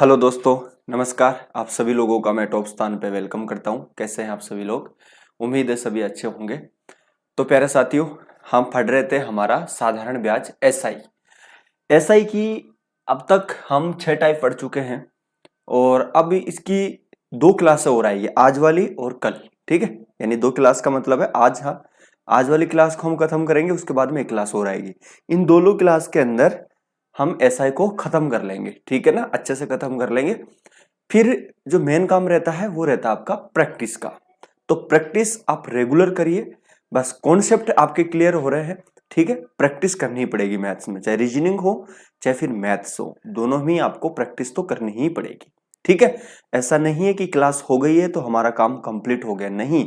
Hello दोस्तों, नमस्कार। आप सभी लोगों का मैं टॉप स्थान पे वेलकम करता हूं। कैसे हैं आप सभी लोग? उम्मीद है सभी अच्छे होंगे। तो प्यारे साथियों, हम पढ़ रहे थे हमारा साधारण ब्याज एसआई। एसआई की अब तक हम 6 टाइप पढ़ चुके हैं और अब इसकी 2 क्लासें हो रही है, आज वाली और कल। ठीक है, यानी 2 क्लास का मतलब है आज। हाँ, आज वाली क्लास को हम खत्म करेंगे, उसके बाद में एक क्लास हो रहेगी। इन दोनों क्लास के अंदर हम एसआई को खत्म कर लेंगे। ठीक है ना, अच्छे से खत्म कर लेंगे। फिर जो मेन काम रहता है वो रहता है आपका प्रैक्टिस का। तो प्रैक्टिस आप रेगुलर करिए, बस कॉन्सेप्ट आपके क्लियर हो रहे हैं। ठीक है, प्रैक्टिस करनी ही पड़ेगी मैथ्स में, चाहे रीजनिंग हो चाहे फिर मैथ्स हो, दोनों में आपको प्रैक्टिस तो करनी ही पड़ेगी। ठीक है, ऐसा नहीं है कि क्लास हो गई है तो हमारा काम कंप्लीट हो गया, नहीं।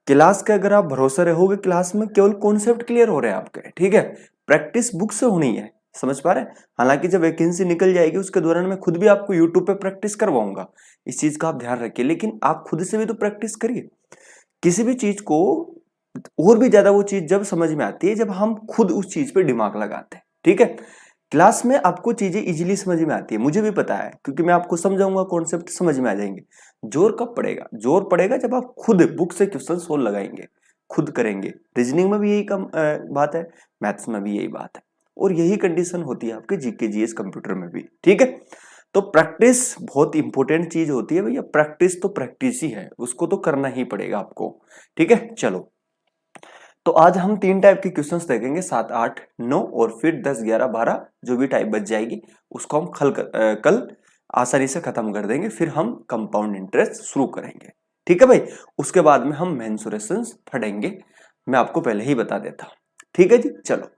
क्लास के अगर आप भरोसे रहोगे, क्लास में केवल कॉन्सेप्ट क्लियर हो रहे हैं आपके। ठीक है, प्रैक्टिस बुक से होनी है, समझ पा रहे हैं? हालांकि जब वैकेंसी निकल जाएगी उसके दौरान मैं खुद भी आपको यूट्यूब पे प्रैक्टिस करवाऊंगा, इस चीज का आप ध्यान रखिए। लेकिन आप खुद से भी तो प्रैक्टिस करिए किसी भी चीज को। और भी ज्यादा वो चीज जब समझ में आती है जब हम खुद उस चीज पे दिमाग लगाते हैं। ठीक है, क्लास में आपको चीजें इजीली समझ में आती है, मुझे भी पता है, क्योंकि मैं आपको समझाऊंगा, कॉन्सेप्ट समझ में आ जाएंगे। जोर कब पड़ेगा? जोर पड़ेगा जब आप खुद बुक से क्वेश्चन सोल्व लगाएंगे, खुद करेंगे। रीजनिंग में भी यही बात है, मैथ्स में भी यही बात है, और यही कंडीशन होती है आपके जीके जीएस कंप्यूटर में भी। ठीक है, तो प्रैक्टिस बहुत इंपॉर्टेंट चीज होती है भैया। प्रैक्टिस तो प्रैक्टिस ही है, उसको तो करना ही पड़ेगा आपको। ठीक है, चलो। तो आज हम 3 टाइप के क्वेश्चंस देखेंगे, 7, 8, 9 और फिर 10, 11, 12 जो भी टाइप बच जाएगी उसको हम कल आसानी से खत्म कर देंगे। फिर हम कंपाउंड इंटरेस्ट शुरू करेंगे। ठीक है भाई, उसके बाद में हम मेंसुरेशंस पढ़ेंगे, मैं आपको पहले ही बता देता हूं। ठीक है जी, चलो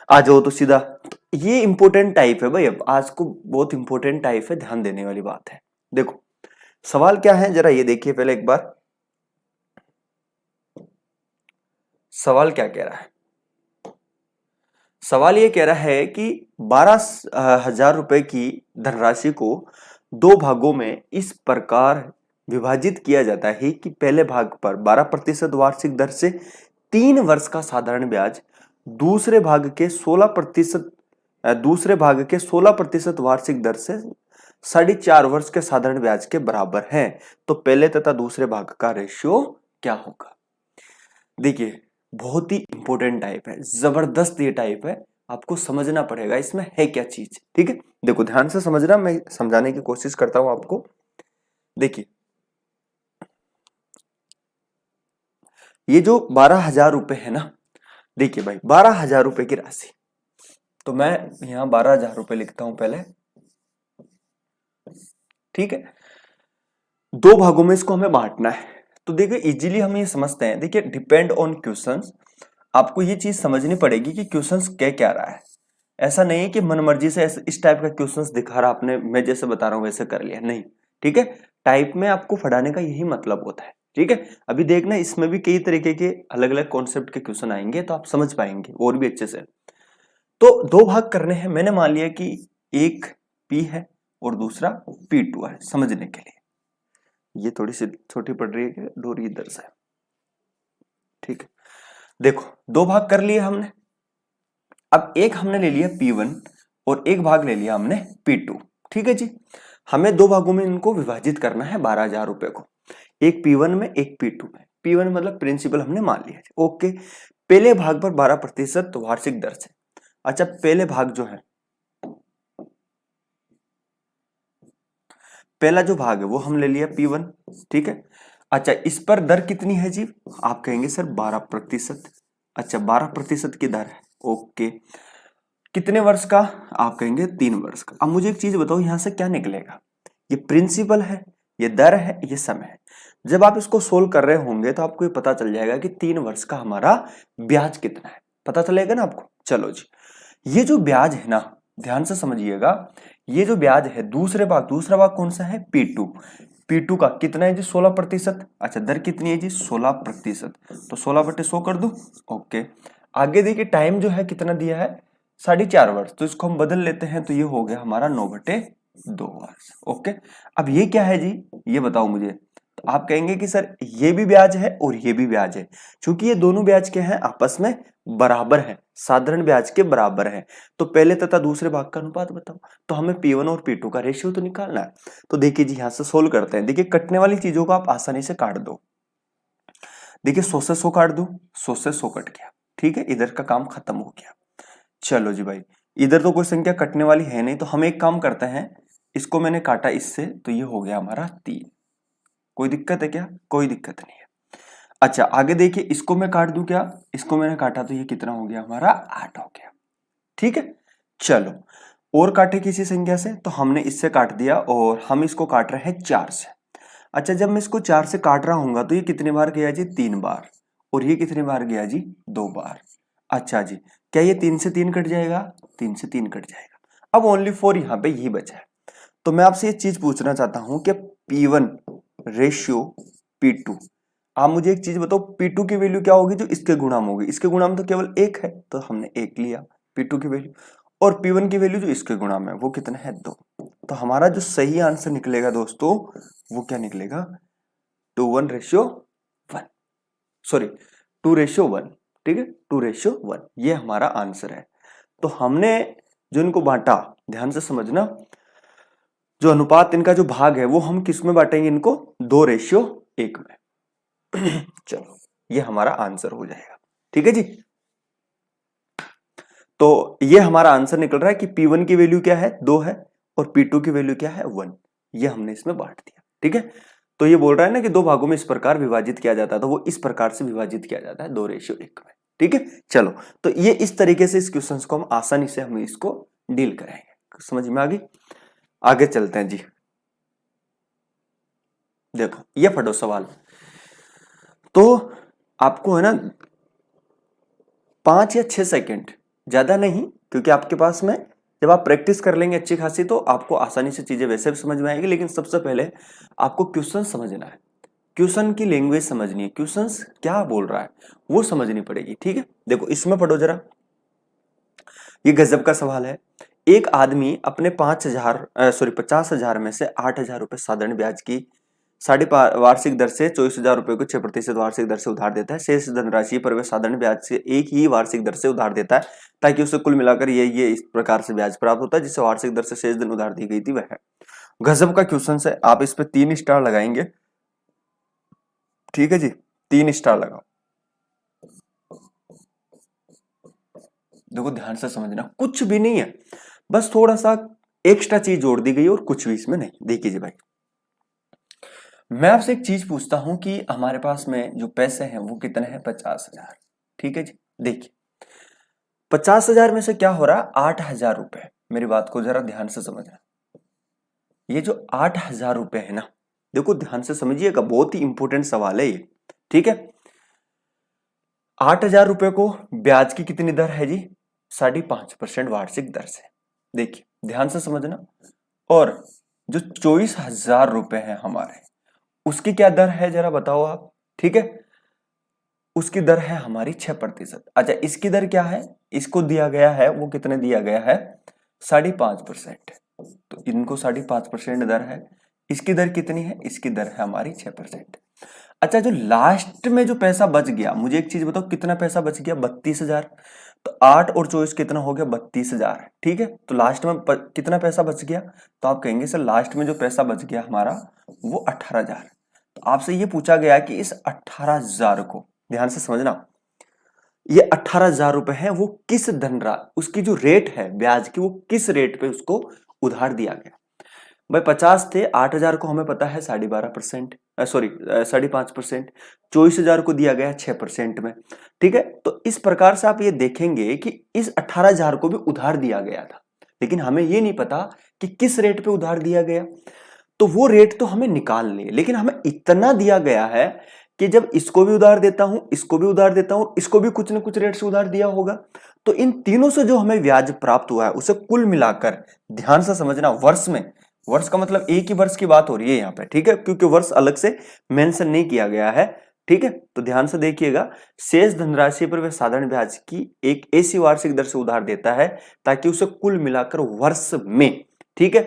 आ जाओ तो सीधा। तो ये इंपॉर्टेंट टाइप है भाई, अब आज को बहुत इंपॉर्टेंट टाइप है, ध्यान देने वाली बात है। देखो सवाल क्या है, जरा ये देखिए पहले एक बार। सवाल क्या कह रहा है? सवाल ये कह रहा है कि 12,000 रुपए की धनराशि को 2 भागों में इस प्रकार विभाजित किया जाता है कि पहले भाग पर 12% वार्षिक दर से 3 वर्ष का साधारण ब्याज, दूसरे भाग के 16% वार्षिक दर से 4.5 वर्ष के साधारण ब्याज के बराबर है। तो पहले तथा दूसरे भाग का रेशियो क्या होगा? देखिए बहुत ही इंपॉर्टेंट टाइप है, जबरदस्त ये टाइप है, आपको समझना पड़ेगा इसमें है क्या चीज। ठीक है, देखो ध्यान से समझना, मैं समझाने की कोशिश करता हूं आपको। देखिए ये जो 12,000 रुपए है ना, देखिए भाई 12,000 रुपए की राशि, तो मैं यहां 12,000 रुपए लिखता हूं पहले। ठीक है, 2 भागों में इसको हमें बांटना है। तो देखिए इजीली हम ये समझते हैं, देखिए डिपेंड ऑन क्वेश्चंस। आपको ये चीज समझनी पड़ेगी कि क्वेश्चंस कह क्या रहा है। ऐसा नहीं है कि मनमर्जी से इस टाइप का क्वेश्चंस दिखा रहा, आपने मैं जैसे बता रहा हूं वैसे कर लिया, नहीं। ठीक है, टाइप में आपको पढ़ाने का यही मतलब होता है। ठीक है, अभी देखना इसमें भी कई तरीके के अलग अलग कॉन्सेप्ट के क्वेश्चन आएंगे, तो आप समझ पाएंगे और भी अच्छे से। तो 2 भाग करने हैं, मैंने मान लिया कि एक पी है और दूसरा P2 है, समझने के लिए। ये थोड़ी सी छोटी पड़ रही है डोरी इधर से। ठीक है, देखो 2 भाग कर लिए हमने। अब एक हमने ले लिया P1 और एक भाग ले लिया हमने P2। ठीक है जी, हमें 2 भागों में इनको विभाजित करना है 12,000 रुपए को, एक P1 में एक P2 में। P1 मतलब प्रिंसिपल हमने मान लिया। ओके, पहले भाग पर 12% वार्षिक दर से। अच्छा, पहले भाग जो है, पहला जो भाग है वो हम ले लिया P1। ठीक है, अच्छा इस पर दर कितनी है जी? आप कहेंगे सर 12%। अच्छा 12% की दर है, ओके। कितने वर्ष का? आप कहेंगे 3 वर्ष का। अब मुझे एक चीज बताओ, यहां से क्या निकलेगा? ये प्रिंसिपल है, ये दर है, ये समय है। जब आप इसको सोल्व कर रहे होंगे तो आपको ये पता चल जाएगा कि 3 वर्ष का हमारा ब्याज कितना है, पता चलेगा ना आपको। चलो जी, ये जो ब्याज है ना, ध्यान से समझिएगा, ये जो ब्याज है दूसरा भाग कौन सा है? P2। P2 का कितना है जी? 16%। अच्छा दर कितनी है जी? 16%। तो 16/100 कर दो, ओके। आगे देखिए टाइम जो है कितना दिया है? 4.5 वर्ष, तो इसको हम बदल लेते हैं, तो ये हो गया हमारा 9/2 वर्ष। ओके, अब ये क्या है जी? ये बताओ मुझे। तो आप कहेंगे कि सर ये भी ब्याज है और ये भी ब्याज है, क्योंकि ये दोनों ब्याज के हैं आपस में बराबर है, साधारण ब्याज के बराबर है। तो पहले तथा दूसरे भाग का अनुपात बताओ। तो हमें P1 और P2 का रेशियो तो निकालना है। तो देखिए जी यहां से सोल्व करते हैं। देखिए कटने वाली चीजों को आप आसानी से काट दो। देखिए 100 से 100 काट दो, 100 से 100 कट गया, ठीक है, इधर का काम खत्म हो गया। चलो जी भाई, इधर तो कोई संख्या कटने वाली है नहीं, तो हम एक काम करते हैं, इसको मैंने काटा इससे, तो ये हो गया हमारा 3। कोई दिक्कत है क्या? कोई दिक्कत नहीं है। अच्छा आगे देखिए, इसको मैं काट दूं क्या? इसको मैंने काटा तो ये कितना हो गया हमारा? 8 हो गया, ठीक है। चलो और काटे किसी संख्या से, तो हमने इससे काट दिया और हम इसको काट रहे हैं 4 से। अच्छा जब मैं इसको 4 से काट रहा हूंगा तो ये कितने बार गया जी? 3 बार। और ये कितने बार गया जी? 2 बार। अच्छा जी, क्या ये 3 से 3 कट जाएगा? 3 से 3 कट जाएगा। अब ओनली 4 यहाँ पे यही बचा है। तो मैं आपसे ये चीज पूछना चाहता हूं कि P1 रेशियो P2, आप मुझे एक चीज बताओ, P2 की वैल्यू क्या होगी जो इसके गुणाम होगी? इसके गुणाम तो केवल 1 है, तो हमने 1 लिया P2 की वैल्यू, और P1 की वैल्यू जो इसके गुणाम है वो कितना है? 2। तो हमारा जो सही आंसर निकलेगा दोस्तों वो क्या निकलेगा? 2:1, सॉरी 2:1, ठीक है, 2:1, ये हमारा आंसर है। तो हमने जो इनको बांटा, ध्यान से समझना, जो अनुपात इनका जो भाग है वो हम किस में बांटेंगे? इनको 2:1 में। चलो ये हमारा आंसर हो जाएगा, ठीक है जी। तो ये हमारा आंसर निकल रहा है कि P1 की वैल्यू क्या है? 2 है, और P2 की वैल्यू क्या है? 1। ये हमने इसमें बांट दिया, ठीक है। तो ये बोल रहा है ना कि दो भागों में इस प्रकार विभाजित किया जाता है, तो वो इस प्रकार से विभाजित किया जाता है 2:1 में, ठीक है। चलो तो ये इस तरीके से इस क्वेश्चन को हम आसानी से हम इसको डील करेंगे। समझ में आ गई? आगे चलते हैं जी। देखो ये पढ़ो सवाल। तो आपको है ना 5 या 6 सेकंड, ज्यादा नहीं, क्योंकि आपके पास में जब आप प्रैक्टिस कर लेंगे अच्छी खासी तो आपको आसानी से चीजें वैसे भी समझ में आएगी, लेकिन सबसे पहले आपको क्वेश्चन समझना है, क्वेश्चन की लैंग्वेज समझनी है, क्वेश्चन क्या बोल रहा है वो समझनी पड़ेगी, ठीक है। देखो इसमें पढ़ो जरा, ये गजब का सवाल है। एक आदमी अपने 50,000 में से 8,000 रुपए साधारण ब्याज की वार्षिक दर से 24,000 रुपए को 6% वार्षिक दर से उधार देता है। शेष धनराशि पर वह साधारण ब्याज से एक ही वार्षिक दर से उधार देता है, ताकि उसे कुल मिलाकर ये इस प्रकार से ब्याज प्राप्त होता है, जिससे वार्षिक दर से शेष धन उधार दी गई थी वह है। गजब का क्वेश्चन है, आप इस पे 3 स्टार लगाएंगे, ठीक है जी, 3 स्टार लगाओ। देखो ध्यान से समझना, कुछ भी नहीं है, बस थोड़ा सा एक्स्ट्रा चीज जोड़ दी गई और कुछ भी इसमें नहीं। देखिए जी भाई, मैं आपसे एक चीज पूछता हूं कि हमारे पास में जो पैसे हैं वो कितने हैं? 50,000, ठीक है जी। देखिए 50,000 में से क्या हो रहा? 8,000 रुपए। मेरी बात को जरा ध्यान से समझना, ये जो 8,000 रुपए है ना, देखो ध्यान से समझिएगा, बहुत ही इंपॉर्टेंट सवाल है ये, ठीक है। 8,000 रुपए को ब्याज की कितनी दर है जी? 5.5% वार्षिक दर से। देखिए ध्यान से समझना, और जो 24,000 रुपए है हमारे, उसकी क्या दर है जरा बताओ आप, ठीक है। उसकी दर है हमारी 6%। अच्छा इसकी दर क्या है? इसको दिया गया है, वो कितने दिया गया है? 5.5%। तो इनको 5.5% दर है, इसकी दर कितनी है? इसकी दर है हमारी 6%। अच्छा जो लास्ट में जो पैसा बच गया, मुझे एक चीज बताओ, कितना पैसा बच गया? 32,000। तो 8 और 24 कितना हो गया? 32,000, ठीक है। तो लास्ट में कितना पैसा बच गया? तो आप कहेंगे सर लास्ट में जो पैसा बच गया हमारा वो 18,000। तो आपसे ये पूछा गया कि इस 18,000 को, ध्यान से समझना, ये 18,000 रुपए है वो किस उसकी जो रेट है ब्याज की, वो किस रेट पे उसको उधार दिया गया। भाई 50 थे, 8,000 को हमें पता है 12.5%, सॉरी 5.5%, 24,000 को दिया गया 6% में, ठीक है। तो इस प्रकार से आप ये देखेंगे कि इस 18,000 को भी उधार दिया गया था, लेकिन हमें ये नहीं पता कि किस रेट पे उधार दिया गया। तो वो रेट तो हमें निकालनी है, लेकिन हमें इतना दिया गया है कि जब इसको भी उधार देता हूं, इसको भी उधार देता हूं, इसको भी कुछ ना कुछ रेट से उधार दिया होगा, तो इन तीनों से जो हमें ब्याज प्राप्त हुआ है उसे कुल मिलाकर, ध्यान से समझना, वर्ष में, वर्ष का मतलब एक ही वर्ष की बात हो रही है यहाँ पे, ठीक है, क्योंकि वर्ष अलग से मेंशन नहीं किया गया है, ठीक है। तो ध्यान से देखिएगा, शेष धनराशि पर वह साधारण ब्याज की एक ऐसी वार्षिक दर से उधार देता है ताकि उसे कुल मिलाकर वर्ष में, ठीक है,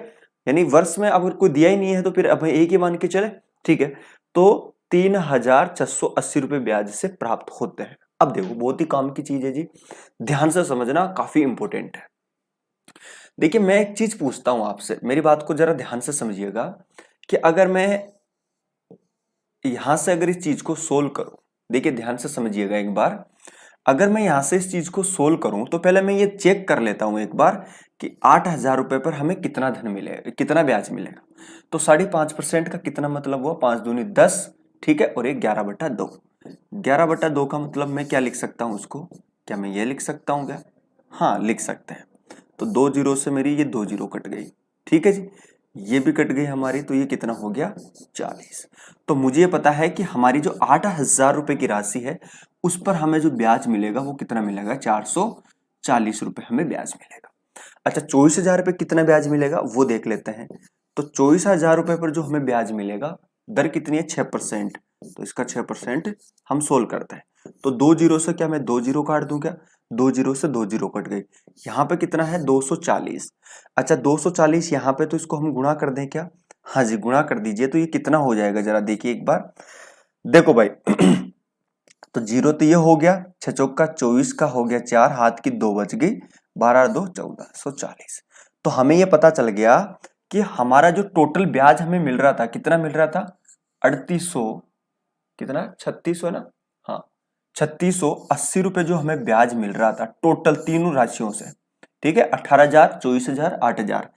यानी वर्ष में अगर कोई दिया ही नहीं है तो फिर अब एक ही मान के चले, ठीक है। तो 3,680 रुपए ब्याज से प्राप्त होते हैं। अब देखो बहुत ही काम की चीज है जी, ध्यान से समझना, काफी इंपॉर्टेंट है। देखिए मैं एक चीज पूछता हूं आपसे, मेरी बात को जरा ध्यान से समझिएगा कि अगर मैं यहां से अगर इस चीज को सोल्व करूं, देखिए ध्यान से समझिएगा एक बार, अगर मैं यहां से इस चीज को सोल्व करूं तो पहले मैं ये चेक कर लेता हूं एक बार कि 8,000 रुपए पर हमें कितना धन मिलेगा, कितना ब्याज मिलेगा। तो 5.5% का कितना मतलब हुआ, 5 दूनी 10, ठीक है, और एक 11/2। 11/2 का मतलब मैं क्या लिख सकता हूं उसको, क्या मैं ये लिख सकता हूं क्या, हाँ लिख सकते हैं। तो 2 जीरो से मेरी ये 2 जीरो कट गई, ठीक है जी, ये भी कट गई हमारी, तो ये कितना हो गया 40। तो मुझे पता है कि हमारी जो 8,000 रुपए की राशि है उस पर हमें जो ब्याज मिलेगा वो कितना मिलेगा, 440 रुपए हमें ब्याज मिलेगा। अच्छा 24,000 रुपए कितना ब्याज मिलेगा वो देख लेते हैं। तो 24,000 रुपए पर जो हमें ब्याज मिलेगा, दर कितनी है 6%, तो इसका 6% हम सोल्व करते हैं। तो 2 जीरो से क्या मैं 2 जीरो काट दूं क्या, 2 जीरो से 2 जीरो कट गई, यहाँ पे कितना है 240। अच्छा 240 यहाँ पे, तो इसको हम गुणा कर दें क्या, हाँ जी गुणा कर दीजिए, तो ये कितना हो जाएगा जरा देखिए एक बार, देखो भाई तो जीरो तो ये हो गया, 6 चौका 24 का हो गया 4, हाथ की 2 बच गई, 12 2 1440। तो हमें ये पता चल गया कि हमारा जो टोटल ब्याज हमें मिल रहा था, कितना मिल रहा था 3800, कितना 3600 ना, हाँ 3680 रुपए जो हमें ब्याज मिल रहा था टोटल तीनों राशियों से, ठीक है, 18,000 24,000 8,000।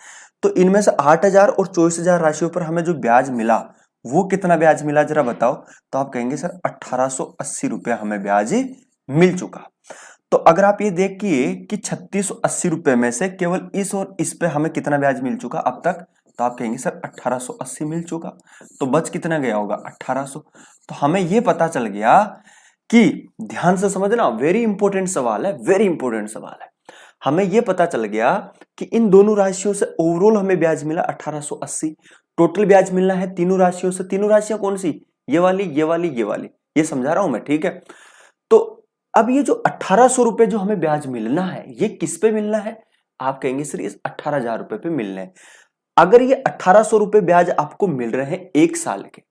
तो इनमें से 8,000 और 24,000 राशियों पर हमें जो ब्याज मिला वो कितना ब्याज मिला जरा बताओ। तो आप कहेंगे सर 1880 रुपए हमें ब्याज मिल चुका। तो अगर आप ये देखिए कि 3680 रुपए में से केवल इस और इस पे हमें कितना ब्याज मिल चुका अब तक, तो आप कहेंगे सर 1880 मिल चुका। तो बच कितना गया होगा 1800। तो हमें ये पता चल गया कि, ध्यान से समझना, वेरी इंपॉर्टेंट सवाल है, वेरी इंपॉर्टेंट सवाल है। हमें यह पता चल गया कि इन दोनों राशियों से ओवरऑल हमें ब्याज मिला 1880। टोटल ब्याज मिलना है तीनों राशियों से, तीनों राशियां कौन सी, ये वाली ये वाली ये वाली, ये समझा रहा हूं मैं, ठीक है। तो अब ये जो 1800 रुपए जो हमें ब्याज मिलना है ये किस पे मिलना है, आप कहेंगे सर इस 18,000 रुपए पे मिलना है। अगर ये 1800 रुपए ब्याज आपको मिल रहे हैं एक साल के,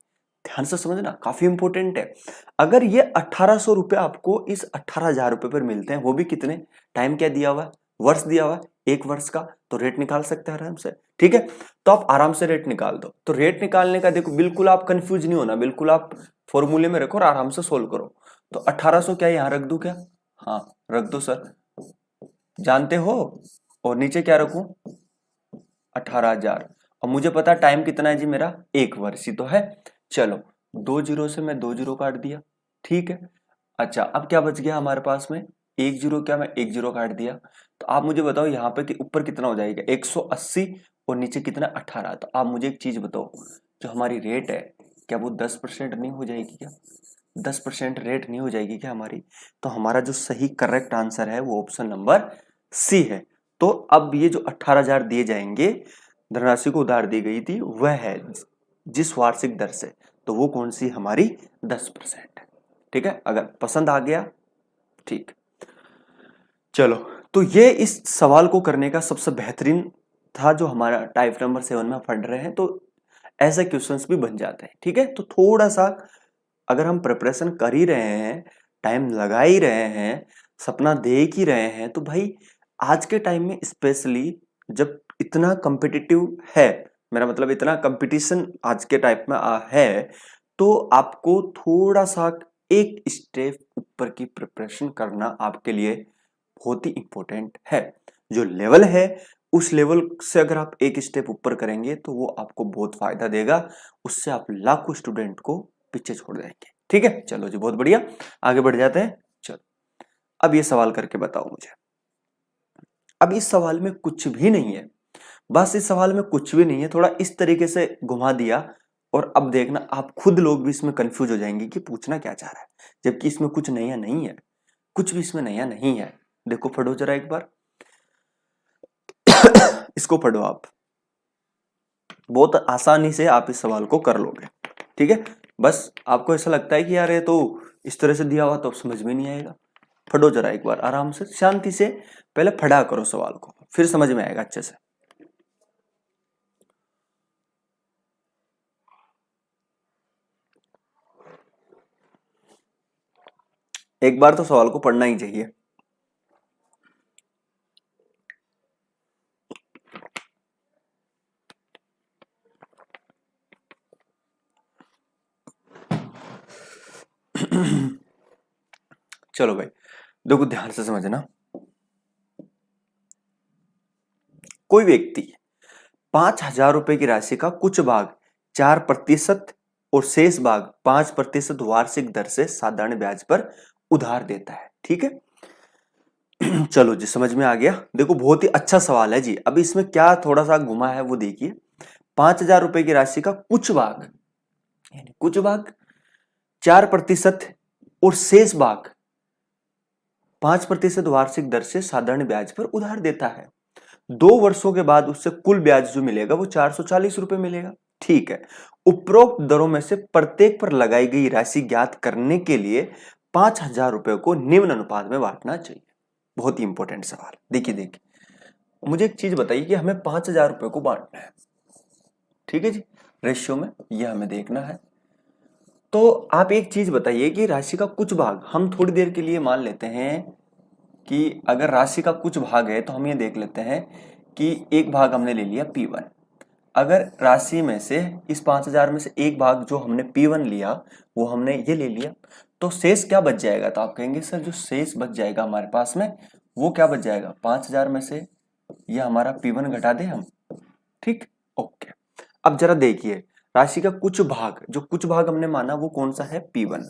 ध्यान से समझना काफी इंपॉर्टेंट है, अगर ये 1800 रुपए आपको इस 18,000 रुपए पर मिलते हैं, वो भी कितने टाइम क्या दिया हुआ, वर्ष दिया हुआ, 1 वर्ष का, तो रेट निकाल सकते हैं आराम से, ठीक है। तो आप आराम से रेट निकाल दो। तो रेट निकालने का देखो बिल्कुल आप कंफ्यूज नहीं होना, बिल्कुल आप फॉर्मूले में रखो और आराम से सोल्व करो। तो 1800 क्या यहां रख दू क्या, हाँ रख दो सर, जानते हो, और नीचे क्या रखूं 18,000, और मुझे पता टाइम कितना है जी मेरा 1 वर्ष ही तो है। चलो 2 जीरो से मैं 2 जीरो काट दिया, ठीक है। अच्छा अब क्या बच गया हमारे पास में 1 जीरो, क्या मैं 1 जीरो काट दिया। तो आप मुझे बताओ यहाँ पे कि ऊपर कितना हो जाएगा 180 और नीचे कितना 18। तो आप मुझे एक चीज बताओ, जो हमारी रेट है क्या वो 10% नहीं हो जाएगी क्या, 10% रेट नहीं हो जाएगी क्या हमारी। तो हमारा जो सही करेक्ट आंसर है वो ऑप्शन नंबर सी है। तो अब ये जो 18,000 दिए जाएंगे, धनराशि को उधार दी गई थी, वह है जिस वार्षिक दर से, तो वो कौन सी हमारी 10% है, ठीक है। अगर पसंद आ गया ठीक, चलो तो ये इस सवाल को करने का सबसे बेहतरीन था जो हमारा टाइप नंबर 7 में पढ़ रहे हैं। तो ऐसे क्वेश्चंस भी बन जाते हैं, ठीक है। तो थोड़ा सा अगर हम प्रिपरेशन कर ही रहे हैं, टाइम लगा ही रहे हैं, सपना देख ही रहे हैं, तो भाई आज के टाइम में स्पेशली जब इतना कॉम्पिटिटिव है, मेरा मतलब इतना कंपटीशन आज के टाइप में है, तो आपको थोड़ा सा एक स्टेप ऊपर की प्रिपरेशन करना आपके लिए बहुत ही इंपॉर्टेंट है। जो लेवल है उस लेवल से अगर आप एक स्टेप ऊपर करेंगे तो वो आपको बहुत फायदा देगा, उससे आप लाखों स्टूडेंट को पीछे छोड़ देंगे, ठीक है। चलो जी बहुत बढ़िया, आगे बढ़ जाते हैं। चलो अब ये सवाल करके बताओ मुझे। अब इस सवाल में कुछ भी नहीं है, बस इस सवाल में कुछ भी नहीं है, थोड़ा इस तरीके से घुमा दिया, और अब देखना आप खुद लोग भी इसमें कंफ्यूज हो जाएंगे कि पूछना क्या चाह रहा है, जबकि इसमें कुछ नया नहीं है, कुछ भी इसमें नया नहीं है। देखो पढ़ो जरा एक बार इसको पढ़ो आप, बहुत आसानी से आप इस सवाल को कर लोगे, ठीक है। बस आपको ऐसा लगता है कि यार ये तो इस तरह से दिया हुआ तो समझ में नहीं आएगा, पढ़ो जरा एक बार आराम से शांति से, पहले पढ़ा करो सवाल को फिर समझ में आएगा अच्छे से। एक बार तो सवाल को पढ़ना ही चाहिए। चलो भाई देखो ध्यान से समझना। कोई व्यक्ति 5,000 रुपए की राशि का कुछ भाग 4% और शेष भाग 5% वार्षिक दर से साधारण ब्याज पर उधार देता है। ठीक है, चलो जी समझ में आ गया। देखो बहुत ही अच्छा सवाल है जी। अभी इसमें क्या थोड़ा सा घुमा है वो देखिए। 5,000 रुपए की राशि का कुछ भाग, यानी कुछ भाग 4% और शेष भाग 5% वार्षिक दर से साधारण ब्याज पर उधार देता है। 2 वर्षों के बाद उससे कुल ब्याज जो मिलेगा वो 440 रुपए मिलेगा। ठीक है, उपरोक्त दरों में से प्रत्येक पर लगाई गई राशि ज्ञात करने के लिए 5,000 रुपए को निम्न अनुपात में बांटना चाहिए। बहुत ही इंपॉर्टेंट सवाल। देखिए मुझे एक चीज बताइए कि हमें 5,000 रुपए को बांटना है, ठीक है जी, रेशियो में यह हमें देखना है। तो आप एक चीज बताइए कि राशि का कुछ भाग, हम थोड़ी देर के लिए मान लेते हैं कि अगर राशि का कुछ भाग है तो हम ये देख लेते हैं कि एक भाग हमने ले लिया P1। अगर राशि में से इस 5,000 में से एक भाग जो हमने P1 लिया वो हमने ये ले लिया, तो शेष क्या बच जाएगा? तो आप कहेंगे सर जो शेष बच जाएगा हमारे पास में वो क्या बच जाएगा? 5,000 में से ये हमारा P1 घटा दें हम। ठीक, ओके। अब जरा देखिए राशि का कुछ भाग, जो कुछ भाग हमने माना वो कौन सा है? P1।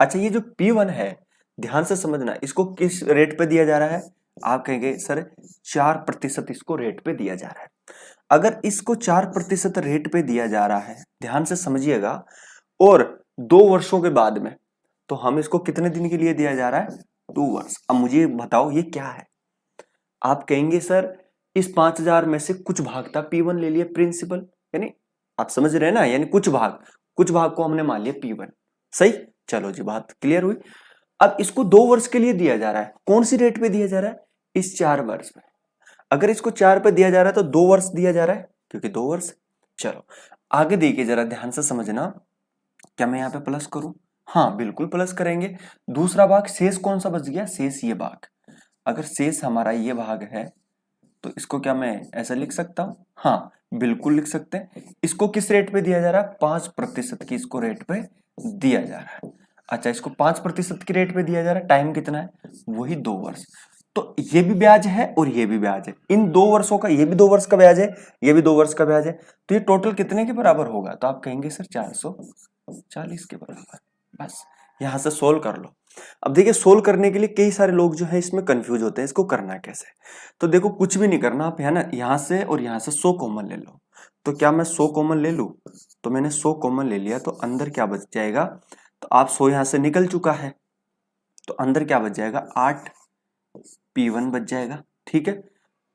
अच्छा ये जो P1 है ध्यान से समझना, इसको किस रेट पे दिया जा रहा है? आप कहेंगे सर 4% इसको रेट पे दिया जा रहा है। अगर इसको 4% रेट पे दिया जा रहा है, ध्यान से समझिएगा, और 2 वर्षों के बाद में, तो हम इसको कितने दिन के लिए दिया जा रहा है? 2 वर्ष। अब मुझे बताओ ये क्या है? आप कहेंगे सर इस 5,000 में से कुछ भाग था P1 ले लिया प्रिंसिपल, यानी आप समझ रहे हैं ना, यानी कुछ भाग को हमने मान लिया P1। सही, चलो जी बात क्लियर हुई। अब इसको 2 वर्ष के लिए दिया जा रहा है, कौन सी रेट पे दिया जा रहा है? इस 4 वर्ष में। अगर इसको 4 पे दिया जा रहा है तो 2 वर्ष दिया जा रहा है, क्योंकि 2 वर्ष। चलो आगे देखिए जरा ध्यान से समझना। क्या मैं यहाँ पे प्लस करूं? हाँ बिल्कुल प्लस करेंगे। दूसरा भाग शेष कौन सा बच गया? शेष ये भाग। अगर शेष हमारा ये भाग है तो इसको क्या मैं ऐसा लिख सकता हूं? हाँ बिल्कुल लिख सकते हैं। इसको किस रेट पे दिया जा रहा है? 5% की इसको रेट पे दिया जा रहा है। अच्छा इसको 5% की रेट पे दिया जा रहा है, टाइम कितना है? वही 2 वर्ष। तो ये भी ब्याज है और ये भी ब्याज है। इन 2 वर्षों का, ये भी 2 वर्ष का ब्याज है, ये भी 2 वर्ष का ब्याज है, तो ये टोटल कितने के बराबर होगा? तो आप कहेंगे सर 440 के बराबर। बस यहां से सोल्व कर लो। अब देखिए सोल्व करने के लिए कई सारे लोग जो है इसमें कंफ्यूज होते हैं, इसको करना कैसे? तो देखो कुछ भी नहीं करना, आप है ना यहां से और यहां से 100 कॉमन ले लो। तो क्या मैं 100 कॉमन ले लूं? तो मैंने 100 कॉमन ले लिया, तो अंदर क्या बच जाएगा? तो आप 100 यहां से निकल चुका है, तो अंदर क्या बच जाएगा? 8 P1 बच जाएगा। ठीक है,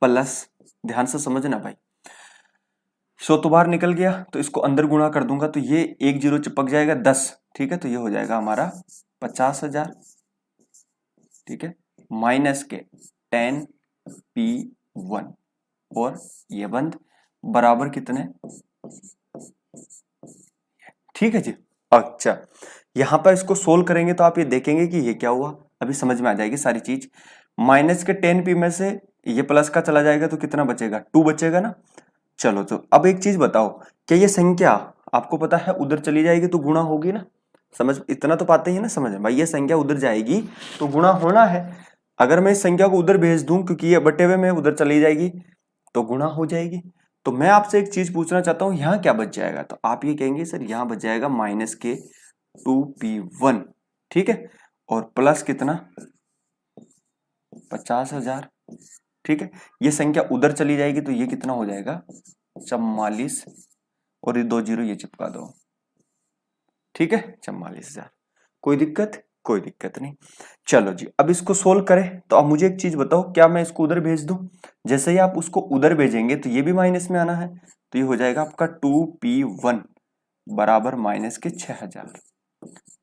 प्लस ध्यान से समझना भाई, 100 तो बाहर निकल गया, तो इसको अंदर गुणा कर दूंगा तो ये 1 0 चिपक जाएगा 10। ठीक है, तो ये हो जाएगा हमारा 50,000। ठीक है, माइनस के 10 P1 और ये बंद बराबर कितने? ठीक है जी। अच्छा यहां पर इसको सोल्व करेंगे तो आप ये देखेंगे कि ये क्या हुआ, अभी समझ में आ जाएगी सारी चीज। माइनस के 10P में से ये प्लस का चला जाएगा तो कितना बचेगा? 2 बचेगा ना। चलो तो अब एक चीज बताओ, क्या ये संख्या आपको पता है उधर चली जाएगी तो गुणा होगी ना? समझ इतना तो पाते ही ना, समझ भाई ये संख्या उधर जाएगी तो गुणा होना है। अगर मैं इस संख्या को उधर भेज दूं, क्योंकि ये बटे हुए में उधर चली जाएगी तो गुणा हो जाएगी। तो मैं आपसे एक चीज पूछना चाहता हूं, यहां क्या बच जाएगा? तो आप ये कहेंगे सर यहां बच जाएगा माइनस के 2P1। ठीक है, और प्लस कितना? 50,000। ठीक है, ये संख्या उधर चली जाएगी तो ये कितना हो जाएगा? 44, और ये 2 0 ये चिपका दो। ठीक है, 44,000। कोई दिक्कत? कोई दिक्कत नहीं। चलो जी अब इसको सोल्व करें, तो अब मुझे एक चीज बताओ, क्या मैं इसको उधर भेज दूं? जैसे ही आप उसको उधर भेजेंगे तो ये भी माइनस में आना है, तो ये हो जाएगा आपका 2P1 बराबर माइनस के 6,000।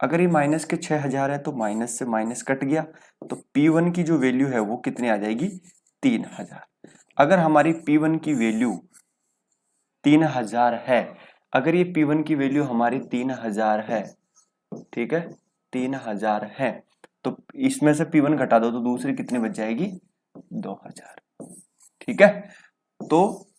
अगर ये माइनस के 6,000 है तो माइनस से माइनस कट गया, तो P1 की जो वैल्यू है वो कितनी आ जाएगी? 3,000। अगर हमारी P1 की वैल्यू 3,000 है, अगर ये P1 की वैल्यू हमारी 3,000 है, ठीक है 3,000 है, तो इसमें से P1 घटा दो तो दूसरी कितनी बच जाएगी, 2000। ठीक है, तो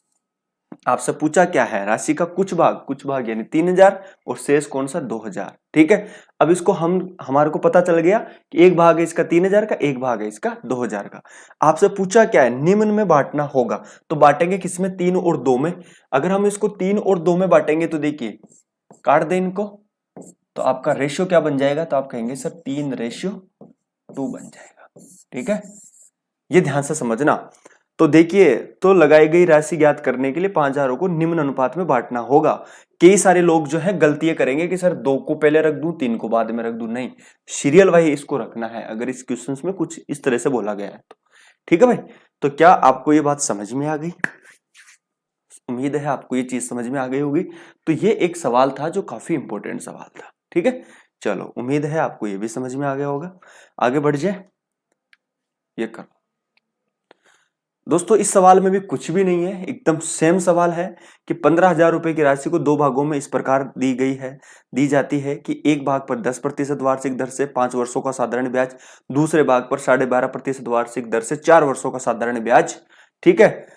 आपसे पूछा क्या है, राशि का कुछ भाग यानी 3000 और शेष कौन सा, 2000। ठीक है, अब इसको हमारे को पता चल गया कि एक भाग है इसका 3000 का, एक भाग है इसका 2000 का। आपसे पूछा क्या है, निम्न में बांटना होगा, तो बांटेंगे किसमें, 3 और 2 में। अगर हम इसको 3 और 2 में बांटेंगे तो देखिए, काट दें इनको, तो आपका रेशियो क्या बन जाएगा, तो आप कहेंगे सर 3:2 बन जाएगा। ठीक है, ये ध्यान से समझना। तो देखिए, तो लगाई गई राशि ज्ञात करने के लिए 5000 को निम्न अनुपात में बांटना होगा। कई सारे लोग जो है गलतियां करेंगे कि सर 2 को पहले रख दूं, 3 को बाद में रख दूं। नहीं, सीरियल वाइज इसको रखना है, अगर इस क्वेश्चंस में कुछ इस तरह से बोला गया है तो। ठीक है भाई, तो क्या आपको ये बात समझ में आ गई? उम्मीद है आपको ये चीज समझ में आ गई होगी। तो ये एक सवाल था जो काफी इंपॉर्टेंट सवाल था। ठीक है, चलो उम्मीद है आपको ये भी समझ में आ गया होगा। आगे बढ़ जाए, ये करो दोस्तों। इस सवाल में भी कुछ भी नहीं है, एकदम सेम सवाल है कि 15,000 रुपए की राशि को 2 भागों में इस प्रकार दी जाती है कि एक भाग पर 10% वार्षिक दर से 5 वर्षों का साधारण ब्याज, दूसरे भाग पर 12.5% वार्षिक दर से 4 वर्षों का साधारण ब्याज, ठीक है,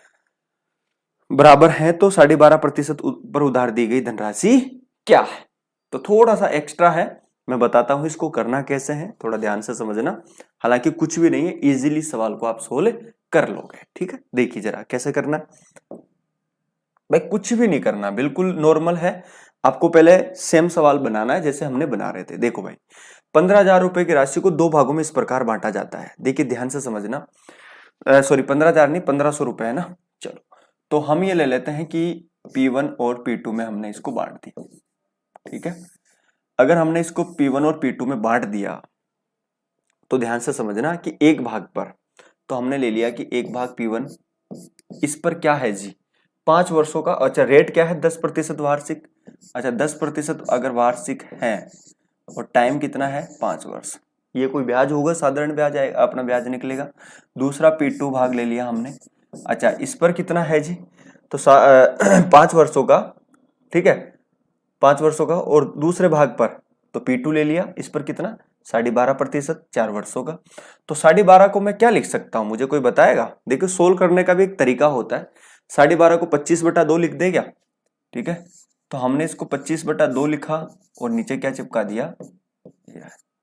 बराबर है। तो 12.5% पर उधार दी गई धनराशि क्या है? तो थोड़ा सा एक्स्ट्रा है, मैं बताता हूं इसको करना कैसे है, थोड़ा ध्यान से समझना। हालांकि कुछ भी नहीं है, इजीली सवाल को आप सोल्व कर लोगे। ठीक है, देखिए जरा कैसे करना। भाई कुछ भी नहीं करना, बिल्कुल नॉर्मल है। आपको पहले सेम सवाल बनाना है जैसे हमने बना रहे थे। देखो भाई, 15,000 रुपए की राशि को 2 भागों में इस प्रकार बांटा जाता है। देखिए ध्यान से समझना, सॉरी 15,000 नहीं, 1500 रुपए है ना। चलो, तो हम ये ले लेते हैं कि P1 और P2 में हमने इसको बांट दिया। ठीक है, अगर हमने इसको P1 और P2 में बांट दिया तो ध्यान से समझना कि एक भाग पर, तो हमने ले लिया कि एक भाग P1, इस पर क्या है जी, 5 वर्षों का। अच्छा, रेट क्या है, 10% वार्षिक। अच्छा, 10% अगर वार्षिक है और टाइम कितना है, 5 वर्ष। ये कोई ब्याज होगा, साधारण ब्याज आएगा, अपना ब्याज निकलेगा। दूसरा P2 भाग ले लिया हमने। अच्छा, इस पर कितना है जी, तो 5 वर्षों का। ठीक है, 5 वर्षों का, और दूसरे भाग पर तो P2 ले लिया, इस पर कितना, 12.5%, 4 वर्षों का। तो 12.5 को मैं क्या लिख सकता हूं, मुझे कोई बताएगा? देखो, सोल्व करने का भी एक तरीका होता है। 12.5 को 25/2 लिख दे क्या? ठीक है, तो हमने इसको 25/2 लिखा और नीचे क्या चिपका दिया,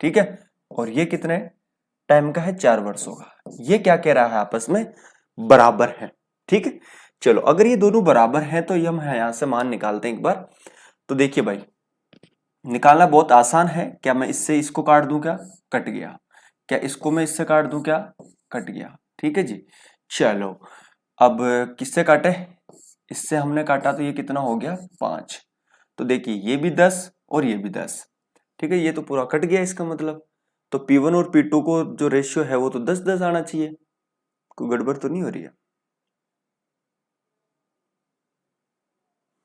ठीक है। और ये कितने टाइम का है, 4 वर्षों का। ये क्या कह रहा है, आपस में बराबर है। ठीक है, चलो अगर ये दोनों बराबर हैं तो ये हम यहां से मान निकालते हैं एक बार। तो देखिए भाई, निकालना बहुत आसान है। क्या मैं इससे इसको काट दूं, क्या कट गया, क्या इसको मैं इससे काट दूं, क्या कट गया। ठीक है जी, चलो अब किससे काटे, इससे हमने काटा तो ये कितना हो गया, 5। तो देखिए ये भी 10 और ये भी 10। ठीक है, ये तो पूरा कट गया इसका मतलब। तो P1 और P2 को जो रेशियो है वो तो 10-10 आना चाहिए। कोई गड़बड़ तो नहीं हो रही है?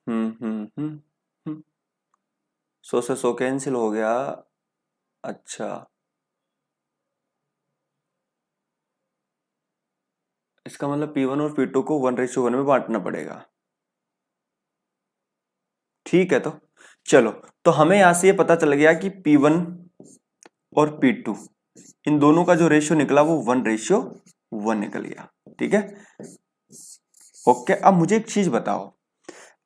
हम्म 100 से 100 कैंसिल हो गया। अच्छा, इसका मतलब P1 और P2 को 1:1 में बांटना पड़ेगा। ठीक है, तो चलो, तो हमें यहां से ये पता चल गया कि P1 और P2 इन दोनों का जो रेशियो निकला वो 1:1 निकल गया। ठीक है, ओके। अब मुझे एक चीज बताओ,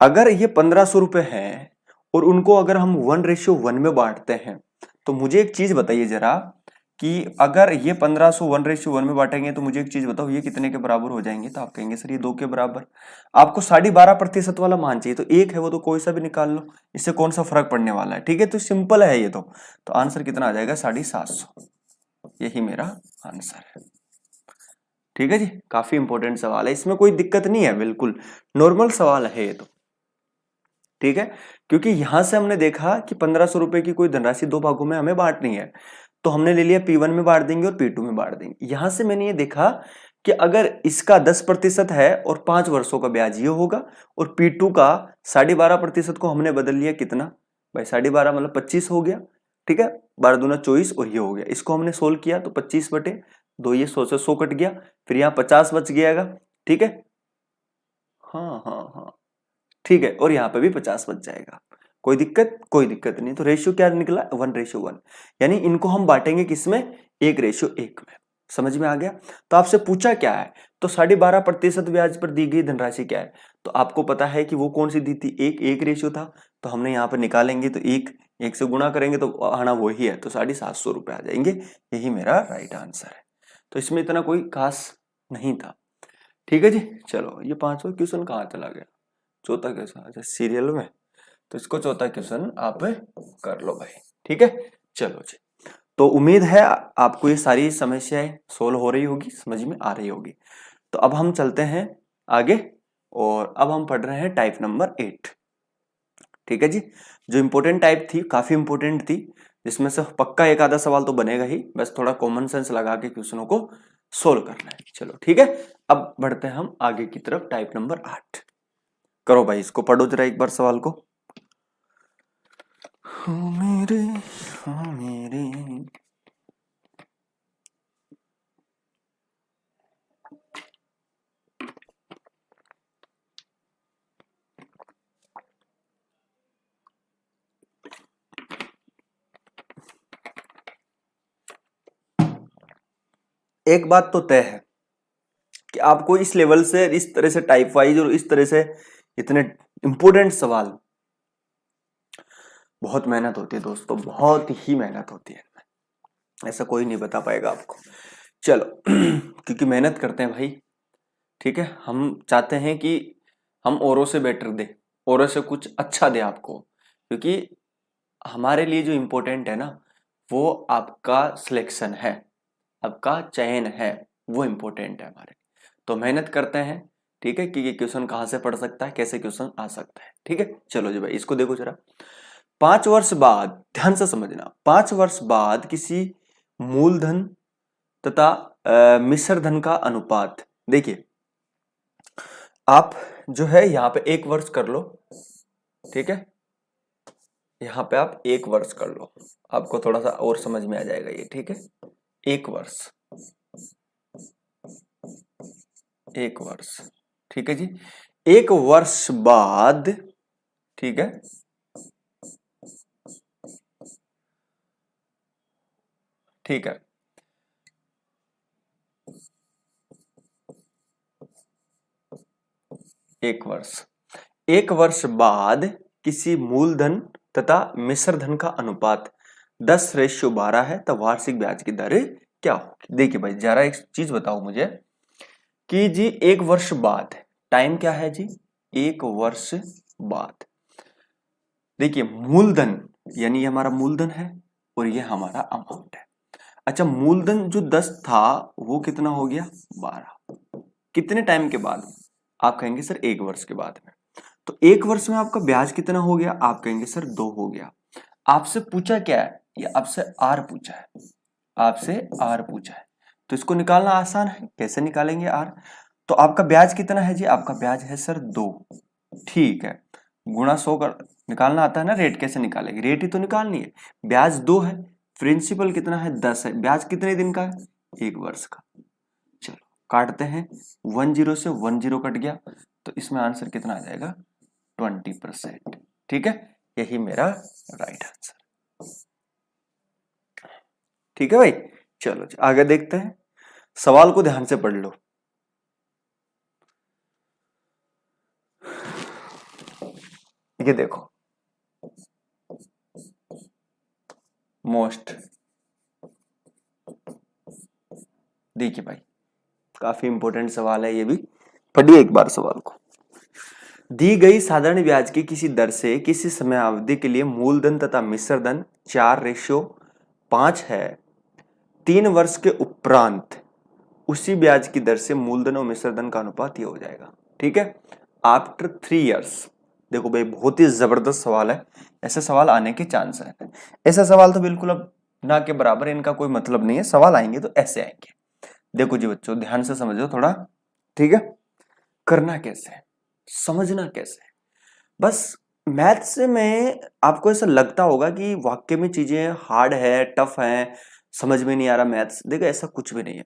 अगर ये 1500 रुपए है और उनको अगर हम 1:1 में बांटते हैं, तो मुझे एक चीज बताइए जरा कि अगर ये 1500 1:1 में बांटेंगे तो मुझे एक चीज बताओ, ये कितने के बराबर हो जाएंगे? तो आप कहेंगे सर ये 2 के बराबर। आपको 12.5% वाला मान चाहिए, तो एक है वो तो कोई सा भी निकाल लो, इससे कौन सा फर्क पड़ने वाला है। ठीक है, तो सिंपल है ये तो आंसर कितना आ जाएगा, 750। यही मेरा आंसर है। ठीक है जी, काफी इंपॉर्टेंट सवाल है, इसमें कोई दिक्कत नहीं है, बिल्कुल नॉर्मल सवाल है ये तो। ठीक है, क्योंकि यहां से हमने देखा कि 1500 रुपए की कोई धनराशि 2 भागों में हमें बांटनी है, तो हमने ले लिया P1 में बांट देंगे और P2 में बांट देंगे। यहां से मैंने ये देखा कि अगर इसका 10% है और 5 वर्षों का ब्याज ये होगा, और P2 का 12.5% को हमने बदल लिया कितना भाई, 12.5 मतलब 25 हो गया। ठीक है, 12 दूना 24 और ये हो गया। इसको हमने सोल्व किया तो 25/2, ये 100 से 100 कट गया, फिर यहाँ 50 बच गया। ठीक है, हाँ, ठीक है, और यहाँ पे भी 50 बच जाएगा। कोई दिक्कत नहीं। तो रेशियो क्या निकला, 1:1। यानी इनको हम बांटेंगे किसमें, 1:1 में। समझ में आ गया? तो आपसे पूछा क्या है, तो 12.5% ब्याज पर दी गई धनराशि क्या है, तो आपको पता है कि वो कौन सी दी थी, 1:1 था, तो हमने यहाँ पर निकालेंगे तो एक से गुणा करेंगे तो आना वही है, तो 750 रुपए आ जाएंगे। यही मेरा राइट आंसर है। तो इसमें इतना कोई खास नहीं था। ठीक है जी। चलो ये 5वां क्वेश्चन कहाँ चला गया, चौथा क्वेश्चन, अच्छा सीरियल में, तो इसको चौथा क्वेश्चन आप कर लो भाई। ठीक है, चलो जी। तो उम्मीद है आपको ये सारी समस्याएं सोल्व हो रही होगी, समझ में आ रही होगी। तो अब हम चलते हैं आगे, और अब हम पढ़ रहे हैं टाइप नंबर 8। ठीक है जी। जो इंपॉर्टेंट टाइप थी, काफी इंपॉर्टेंट थी, जिसमें से पक्का एक आधा सवाल तो बनेगा ही, बस थोड़ा कॉमन सेंस लगा के क्वेश्चनों को सोल्व करना है। चलो ठीक है, अब बढ़ते हैं हम आगे की तरफ, टाइप नंबर 8। करो भाई, इसको पढ़ो जरा एक बार सवाल को। मेरे हाँ मेरे एक बात तो तय है कि आपको इस लेवल से, इस तरह से टाइप वाइज और इस तरह से इतने इंपॉर्टेंट सवाल, बहुत मेहनत होती है दोस्तों, बहुत ही मेहनत होती है, ऐसा कोई नहीं बता पाएगा आपको। चलो क्योंकि मेहनत करते हैं भाई, ठीक है, हम चाहते हैं कि हम औरों से बेटर दे, औरों से कुछ अच्छा दे आपको, क्योंकि हमारे लिए जो इम्पोर्टेंट है ना, वो आपका सिलेक्शन है, आपका चयन है, वो इम्पोर्टेंट है हमारे। तो मेहनत करते हैं, ठीक है, कि ये क्वेश्चन कहाँ से पढ़ सकता है, कैसे क्वेश्चन आ सकता है। ठीक है, चलो जी भाई, इसको देखो जरा। 5 वर्ष बाद, ध्यान से समझना, 5 वर्ष बाद किसी मूलधन तथा मिश्र धन का अनुपात, देखिए आप जो है यहाँ पे 1 वर्ष कर लो, ठीक है, यहाँ पे आप 1 वर्ष कर लो, आपको थोड़ा सा और समझ में आ जाएगा ये। ठीक है, 1 वर्ष, 1 वर्ष, ठीक है जी। 1 वर्ष बाद, ठीक है, ठीक है, 1 वर्ष, 1 वर्ष बाद किसी मूलधन तथा मिश्र धन का अनुपात 10:12 है, तब वार्षिक ब्याज की दर क्या होगी। देखिए भाई, जरा एक चीज बताओ मुझे कि जी 1 वर्ष बाद, टाइम क्या है जी, 1 वर्ष बाद, देखिए मूलधन यानी ये हमारा मूलधन है और ये हमारा अमाउंट है। अच्छा, मूलधन जो 10 था वो कितना हो गया, 12, कितने टाइम के बाद, आप कहेंगे सर 1 वर्ष के बाद में। तो 1 वर्ष में आपका ब्याज कितना हो गया, आप कहेंगे सर 2 हो गया। आपसे पूछा क्या है, ये आपसे आर पूछा है, आपसे आर पूछा है, तो इसको निकालना आसान है, कैसे निकालेंगे आर। तो आपका ब्याज कितना है जी, आपका ब्याज है सर 2, ठीक है, गुणा 100 कर निकालना आता है ना, रेट कैसे निकालेंगे, रेट ही तो निकालनी है। ब्याज 2 है, प्रिंसिपल कितना है 10 है, ब्याज कितने दिन का है, 1 वर्ष का। चलो काटते हैं, 10 से 10 कट गया, तो इसमें आंसर कितना आ जाएगा, 20%। ठीक है, यही मेरा राइट आंसर। ठीक है भाई, चलो आगे देखते हैं, सवाल को ध्यान से पढ़ लो। ये देखो, मोस्ट, देखिए भाई काफी इंपॉर्टेंट सवाल है ये भी, पढ़िए एक बार सवाल को। दी गई साधारण ब्याज की किसी दर से किसी समय अवधि के लिए मूलधन तथा मिश्र धन 4:5 है, 3 वर्ष के उपरांत उसी ब्याज की दर से मूलधन और मिश्र धन का अनुपात ये हो जाएगा। ठीक है, आफ्टर 3 इयर्स। देखो भाई बहुत ही जबरदस्त सवाल है, ऐसे सवाल आने के चांस है, ऐसा सवाल तो बिल्कुल अब ना के बराबर, इनका कोई मतलब नहीं है, सवाल आएंगे तो ऐसे आएंगे। देखो जी बच्चों, ध्यान से समझो थोड़ा, ठीक है, करना कैसे है, समझना कैसे है। बस मैथ्स में आपको ऐसा लगता होगा कि वाक्य में चीजें हार्ड है, टफ है, समझ में नहीं आ रहा मैथ्स, देखो ऐसा कुछ भी नहीं है।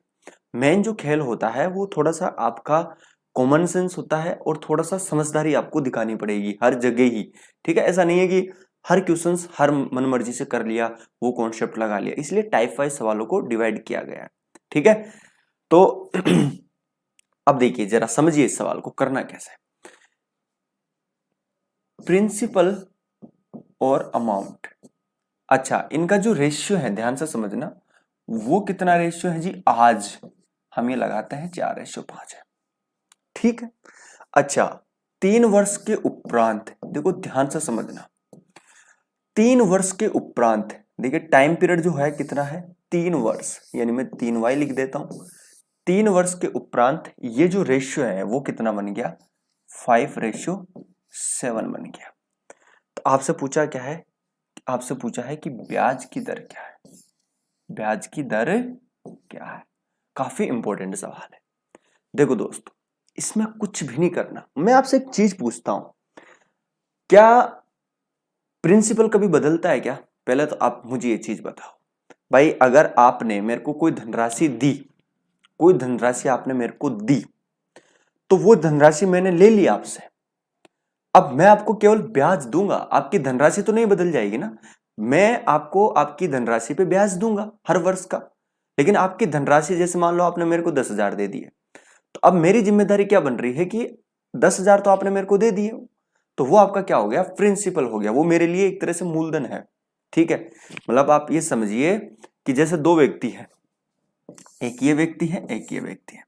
मेन जो खेल होता है वो थोड़ा सा आपका कॉमन सेंस होता है, और थोड़ा सा समझदारी आपको दिखानी पड़ेगी हर जगह ही। ठीक है, ऐसा नहीं है कि हर क्वेश्चन हर मनमर्जी से कर लिया, वो कॉन्सेप्ट लगा लिया, इसलिए टाइप वाइज सवालों को डिवाइड किया गया है। ठीक है, तो अब देखिए जरा समझिए इस सवाल को करना कैसे है। प्रिंसिपल और अमाउंट, अच्छा इनका जो रेशियो है ध्यान से समझना, वो कितना रेशियो है जी, आज हम ये लगाते हैं 4:5 है। ठीक है, अच्छा 3 वर्ष के उपरांत, देखो ध्यान से समझना, 3 वर्ष के उपरांत, देखिए टाइम पीरियड जो है कितना है, 3 वर्ष, यानी मैं 3y लिख देता हूं। 3 वर्ष के उपरांत ये जो रेशियो है वो कितना बन गया, 5:7 बन गया। तो आपसे पूछा क्या है, आपसे पूछा है कि ब्याज की दर क्या है, ब्याज की दर क्या है, काफी इंपॉर्टेंट सवाल है। देखो दोस्तों, इसमें कुछ भी नहीं करना, मैं आपसे एक चीज पूछता हूं, क्या प्रिंसिपल कभी बदलता है क्या? पहले तो आप मुझे ये चीज बताओ भाई, अगर आपने मेरे को कोई धनराशि दी, कोई धनराशि आपने मेरे को दी, तो वो धनराशि मैंने ले ली आपसे, अब मैं आपको केवल ब्याज दूंगा, आपकी धनराशि तो नहीं बदल जाएगी ना, मैं आपको आपकी धनराशि पे ब्याज दूंगा हर वर्ष का, लेकिन आपकी धनराशि जैसे मान लो आपने मेरे को 10,000 दे दिए, तो अब मेरी जिम्मेदारी क्या बन रही है कि 10,000 तो आपने मेरे को दे दिए, तो वो आपका क्या हो गया, प्रिंसिपल हो गया, वो मेरे लिए एक तरह से मूलधन है। ठीक है, मतलब आप ये समझिए कि जैसे दो व्यक्ति हैं, एक ये व्यक्ति है एक ये व्यक्ति है,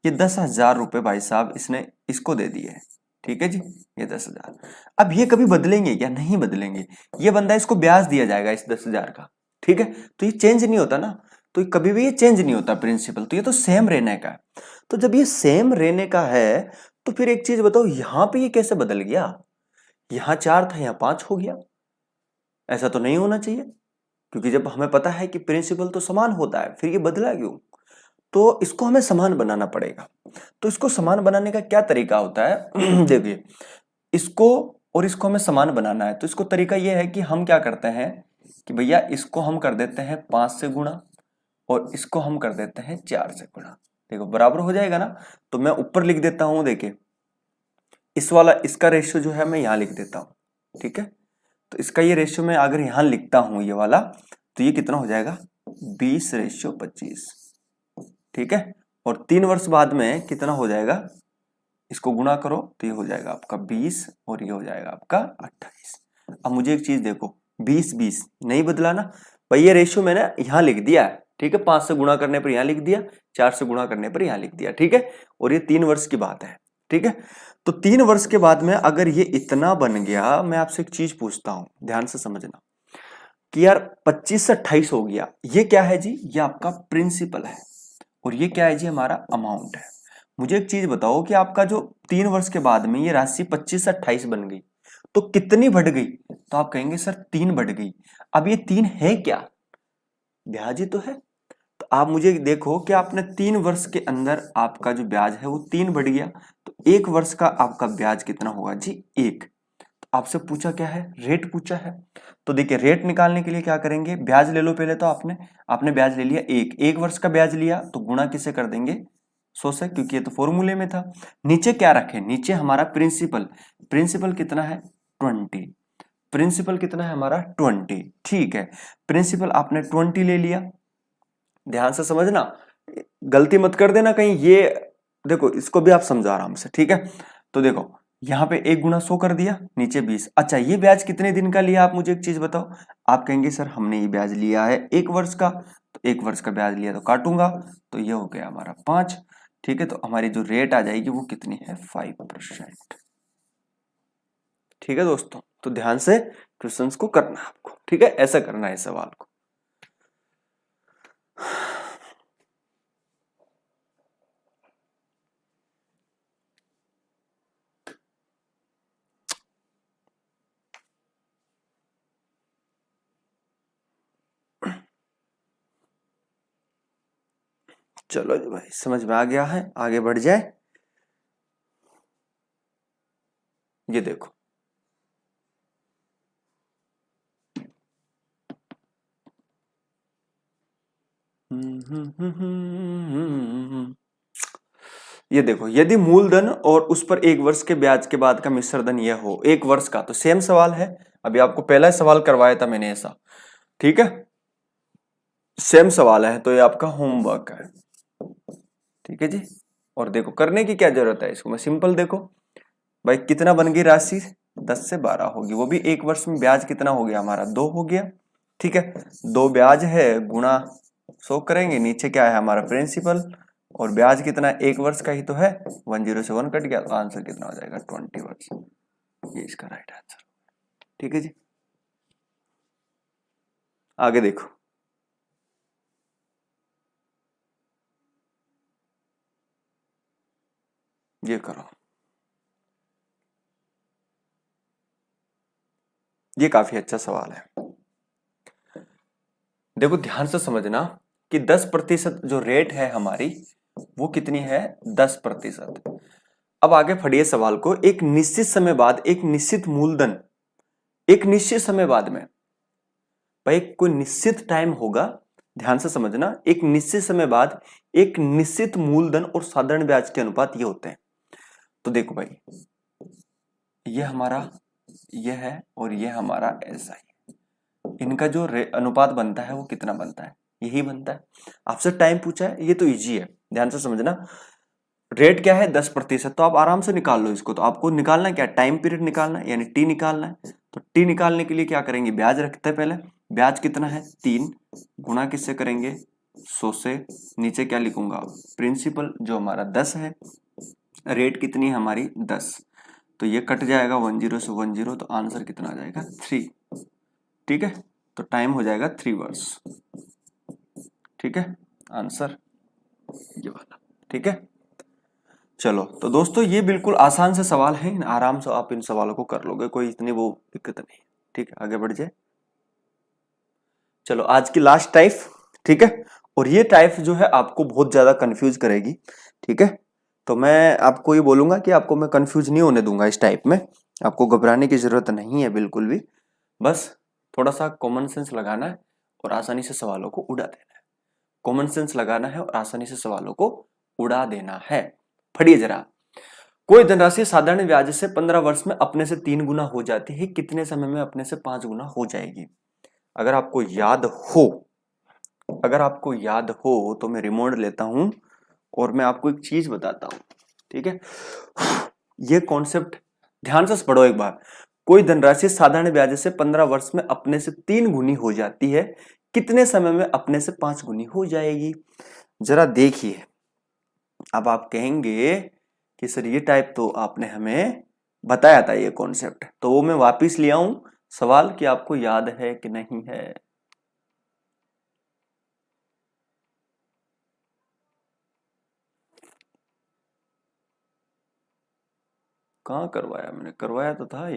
ये 10,000 रुपए भाई साहब इसने इसको दे दिए है। ठीक है जी, ये 10,000, अब ये कभी बदलेंगे क्या? नहीं बदलेंगे, ये बंदा इसको ब्याज दिया जाएगा इस 10,000 का। ठीक है, तो ये चेंज नहीं होता ना, तो कभी भी ये चेंज नहीं होता प्रिंसिपल, तो ये तो सेम रहने का है। तो जब ये सेम रहने का है, तो फिर एक चीज बताओ, यहां पे ये कैसे बदल गया, यहां 4 था यहां 5 हो गया, ऐसा तो नहीं होना चाहिए, क्योंकि जब हमें पता है कि प्रिंसिपल तो समान होता है, फिर ये बदला क्यों? तो इसको हमें समान बनाना पड़ेगा। तो इसको समान बनाने का क्या तरीका होता है देखिए, इसको और इसको हमें समान बनाना है, तो इसको तरीका यह है कि हम क्या करते हैं कि भैया इसको हम कर देते हैं 5 से गुणा, और इसको हम कर देते हैं 4 से गुणा, देखो बराबर हो जाएगा ना। तो मैं ऊपर लिख देता हूं, देखिए इस वाला इसका रेशियो जो है मैं यहां लिख देता हूं। ठीक है, तो इसका ये रेशियो मैं अगर यहां लिखता हूं ये वाला, तो ये कितना हो जाएगा, 20:25। ठीक है, और 3 वर्ष बाद में कितना हो जाएगा, इसको गुणा करो तो ये हो जाएगा आपका 20 और ये हो जाएगा आपका 28। अब मुझे एक चीज देखो, 20-20 नहीं बदला ना भाई, ये रेशियो मैंने यहां लिख दिया है। ठीक है, 5 से गुणा करने पर यहां लिख दिया, 4 से गुणा करने पर यहां लिख दिया। ठीक है, और ये 3 वर्ष की बात है। ठीक है, तो 3 वर्ष के बाद में अगर ये इतना बन गया, मैं आपसे एक चीज पूछता हूं, ध्यान से समझना कि यार 25 से 28 हो गया, ये क्या है जी, ये आपका प्रिंसिपल है, और ये क्या है जी, हमारा अमाउंट है। मुझे एक चीज बताओ कि आपका जो 3 वर्ष के बाद में ये राशि 25 से 28 बन गई, तो कितनी बढ़ गई? तो आप कहेंगे सर 3 बढ़ गई। अब ये 3 है क्या, ब्याज ही तो है। तो आप मुझे देखो कि आपने 3 वर्ष के अंदर आपका जो ब्याज है वो 3 बढ़ गया, तो 1 वर्ष का आपका ब्याज कितना होगा जी, 1। तो आपसे पूछा क्या है, रेट पूछा है। तो देखिए रेट निकालने के लिए क्या करेंगे, ब्याज ले लो पहले, तो आपने ब्याज ले लिया 1 वर्ष का ब्याज लिया, तो गुणा किसे कर देंगे, 100 से, क्योंकि ये तो फॉर्मूले में था। नीचे क्या रखे, नीचे हमारा प्रिंसिपल, प्रिंसिपल कितना है 20, प्रिंसिपल कितना है हमारा 20। ठीक है, प्रिंसिपल आपने 20 ले लिया, ध्यान से समझना, गलती मत कर देना कहीं, ये देखो इसको भी आप समझो आराम से। ठीक है, तो देखो यहाँ पे 1 × 100 कर दिया, नीचे 20। अच्छा ये ब्याज कितने दिन का लिया, आप मुझे एक चीज बताओ। आप कहेंगे सर हमने ये ब्याज लिया है 1 वर्ष का, तो 1 वर्ष का ब्याज लिया तो काटूंगा, तो ये हो गया हमारा 5। ठीक है, तो हमारी जो रेट आ जाएगी वो कितनी है, 5%। ठीक है दोस्तों, तो ध्यान से क्वेश्चंस को करना है आपको। ठीक है, ऐसा करना है सवाल को। चलो जी भाई, समझ में आ गया है, आगे बढ़ जाए। ये देखो ये देखो, यदि मूलधन और उस पर 1 वर्ष के ब्याज के बाद का मिश्र धन यह हो, 1 वर्ष का, तो सेम सवाल है, अभी आपको पहला सवाल करवाया था मैंने ऐसा, ठीक है, सेम सवाल है, तो ये आपका होमवर्क है, ठीक है जी। और देखो करने की क्या जरूरत है इसको, मैं सिंपल देखो भाई, कितना बन गई राशि, 10 से 12 होगी, वो भी एक वर्ष में ब्याज कितना हो गया हमारा, 2 हो गया, ठीक है। 2 ब्याज है गुणा 100 करेंगे, नीचे क्या है हमारा प्रिंसिपल, और ब्याज कितना, एक वर्ष का ही तो है, 10 से 1 कट गया, तो आंसर कितना हो जाएगा, 20 वर्ष, ये इसका राइट आंसर, ठीक है जी। आगे देखो, ये करो, ये काफी अच्छा सवाल है। देखो ध्यान से समझना कि 10% जो रेट है हमारी वो कितनी है, 10%। अब आगे पढ़िए सवाल को, एक निश्चित समय बाद एक निश्चित मूलधन, एक निश्चित समय बाद में, भाई कोई निश्चित टाइम होगा, ध्यान से समझना, एक निश्चित समय बाद एक निश्चित मूलधन और साधारण ब्याज के अनुपात ये होते हैं। तो देखो भाई, ये हमारा ये है और ये हमारा ऐसा ही, इनका जो अनुपात बनता है वो कितना बनता है, यही बनता है। आपसे टाइम पूछा है, ये तो इजी है, ध्यान से समझना। रेट क्या है, 10%, तो आप आराम से निकाल लो इसको। तो आपको निकालना क्या, टाइम पीरियड निकालना है, यानी टी निकालना है। तो टी निकालने के लिए क्या करेंगे, ब्याज रखते हैं पहले, ब्याज कितना है 3, गुणा किससे करेंगे 100 से, नीचे क्या लिखूंगा, प्रिंसिपल जो हमारा 10 है, रेट कितनी है हमारी 10, तो ये कट जाएगा 10 से 10, तो आंसर कितना आ जाएगा 3, ठीक है। तो टाइम हो जाएगा 3 वर्ष, ठीक है, आंसर ये वाला, ठीक है। चलो तो दोस्तों ये बिल्कुल आसान से सवाल है, आराम से आप इन सवालों को कर लोगे, कोई इतनी वो दिक्कत नहीं, ठीक है। आगे बढ़ जाए, चलो आज की लास्ट टाइप, ठीक है। और ये टाइप जो है आपको बहुत ज्यादा कंफ्यूज करेगी, ठीक है। तो मैं आपको ये बोलूंगा कि आपको मैं कंफ्यूज नहीं होने दूंगा इस टाइप में, आपको घबराने की जरूरत नहीं है बिल्कुल भी, बस थोड़ा सा कॉमन सेंस लगाना है और आसानी से सवालों को उड़ा देना है। कॉमन सेंस लगाना है और आसानी से सवालों को उड़ा देना है। पढ़िए जरा, कोई धनराशि साधारण ब्याज से 15 वर्ष में अपने से 3 गुना हो जाती है, कितने समय में अपने से 5 गुना हो जाएगी। अगर आपको याद हो, अगर आपको याद हो तो मैं रिमोट लेता हूं और मैं आपको एक चीज बताता हूं, ठीक है। ये कॉन्सेप्ट ध्यान से पढ़ो एक बार, कोई धनराशि साधारण ब्याज से 15 वर्ष में अपने से 3 गुनी हो जाती है, कितने समय में अपने से 5 गुनी हो जाएगी। जरा देखिए, अब आप कहेंगे कि सर ये टाइप तो आपने हमें बताया था ये कॉन्सेप्ट, तो वो मैं वापिस ले आऊं सवाल कि आपको याद है कि नहीं है। कहां करवाया मैंने, करवाया तो था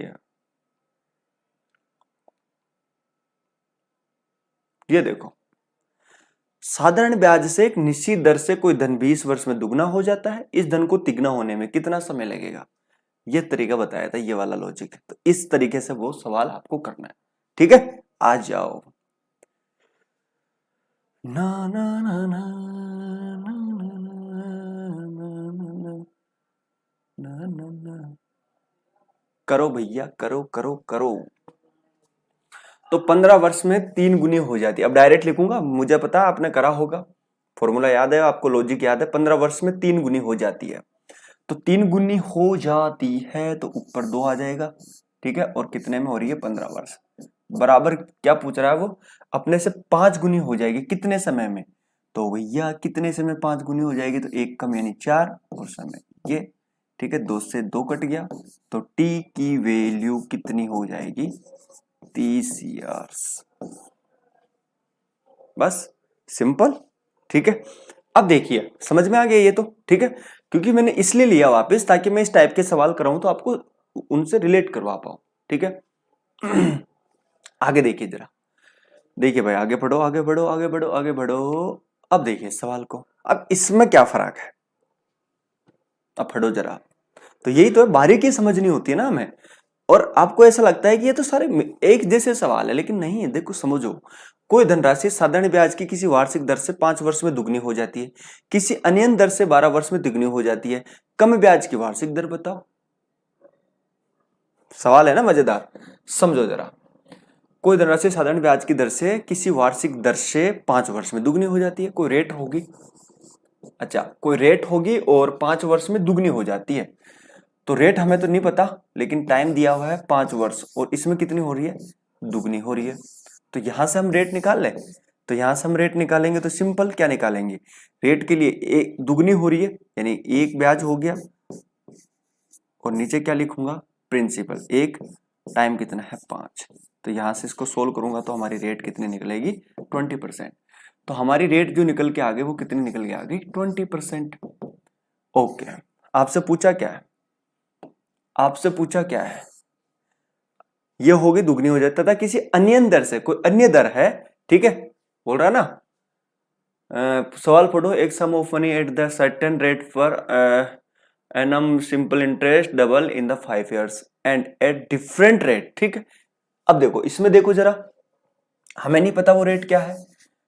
ये देखो, साधारण ब्याज से एक निश्चित दर से कोई धन 20 वर्ष में दुगना हो जाता है, इस धन को तिगना होने में कितना समय लगेगा। ये तरीका बताया था, ये वाला लॉजिक, तो इस तरीके से वो सवाल आपको करना है, ठीक है। आ जाओ, ना ना ना ना ना ना ना ना, करो भैया करो करो करो। तो 15 वर्ष में 3 गुनी हो जाती है, अब डायरेक्ट लिखूंगा, मुझे पता है आपने करा होगा, फॉर्मूला याद है आपको, लॉजिक याद है, 15 वर्ष में 3 गुनी हो जाती है, तो 3 गुनी हो जाती है तो ऊपर 2 आ जाएगा, ठीक है। और कितने में हो रही है, 15 वर्ष, बराबर क्या पूछ रहा है वो, अपने से 5 गुनी हो जाएगी कितने समय में, तो भैया कितने समय 5 गुनी हो जाएगी, तो 1 कम यानी 4 और समय ये, ठीक है, 2 से 2 कट गया, तो टी की वैल्यू कितनी हो जाएगी, 30 ईयर्स, बस सिंपल, ठीक है। अब देखिए समझ में आ गया ये तो, ठीक है, क्योंकि मैंने इसलिए लिया वापस ताकि मैं इस टाइप के सवाल कराऊं तो आपको उनसे रिलेट करवा पाऊं, ठीक है। आगे देखिए जरा, देखिए भाई, आगे बढ़ो आगे बढ़ो आगे बढ़ो आगे बढ़ो। अब देखिए सवाल को, अब इसमें क्या फर्क है, अब पढ़ो जरा। तो यही तो है, बारीकी समझनी होती है ना हमें, और आपको ऐसा लगता है कि ये तो सारे एक जैसे सवाल है, लेकिन नहीं है। देखो समझो, कोई धनराशि साधारण ब्याज की किसी वार्षिक दर से 5 वर्ष में दुगनी हो जाती है, किसी अन्य दर से 12 वर्ष में दुगनी हो जाती है, कम ब्याज की वार्षिक दर बताओ। सवाल है ना मजेदार, समझो जरा, कोई धनराशि साधारण ब्याज की दर से किसी वार्षिक दर से 5 वर्ष में दुगनी हो जाती है। कोई रेट होगी, अच्छा कोई रेट होगी और 5 वर्ष में दुगनी हो जाती है। तो रेट हमें तो नहीं पता, लेकिन टाइम दिया हुआ है 5 वर्ष और इसमें कितनी हो रही है, दुगनी हो रही है। तो यहां से हम रेट निकाल लें। तो यहां से हम रेट निकालेंगे तो सिंपल क्या निकालेंगे, रेट के लिए एक दुगनी हो रही है यानी एक ब्याज हो गया और नीचे क्या लिखूंगा, प्रिंसिपल एक, टाइम कितना है 5। तो यहां से इसको सोल्व करूंगा तो हमारी रेट कितनी निकलेगी, 20%। तो हमारी रेट जो निकल के आ गई वो कितनी निकल के आ गई, 20%। ओके, आपसे पूछा क्या है, आपसे पूछा क्या है, ये होगी दुगनी हो जाता था किसी अन्य दर से, कोई अन्य दर है, ठीक है, बोल रहा ना। सवाल पढ़ो, एक sum of money at the certain rate for annum simple interest double in the 5 years and at different rate, ठीक है। अब देखो इसमें देखो जरा, हमें नहीं पता वो रेट क्या है,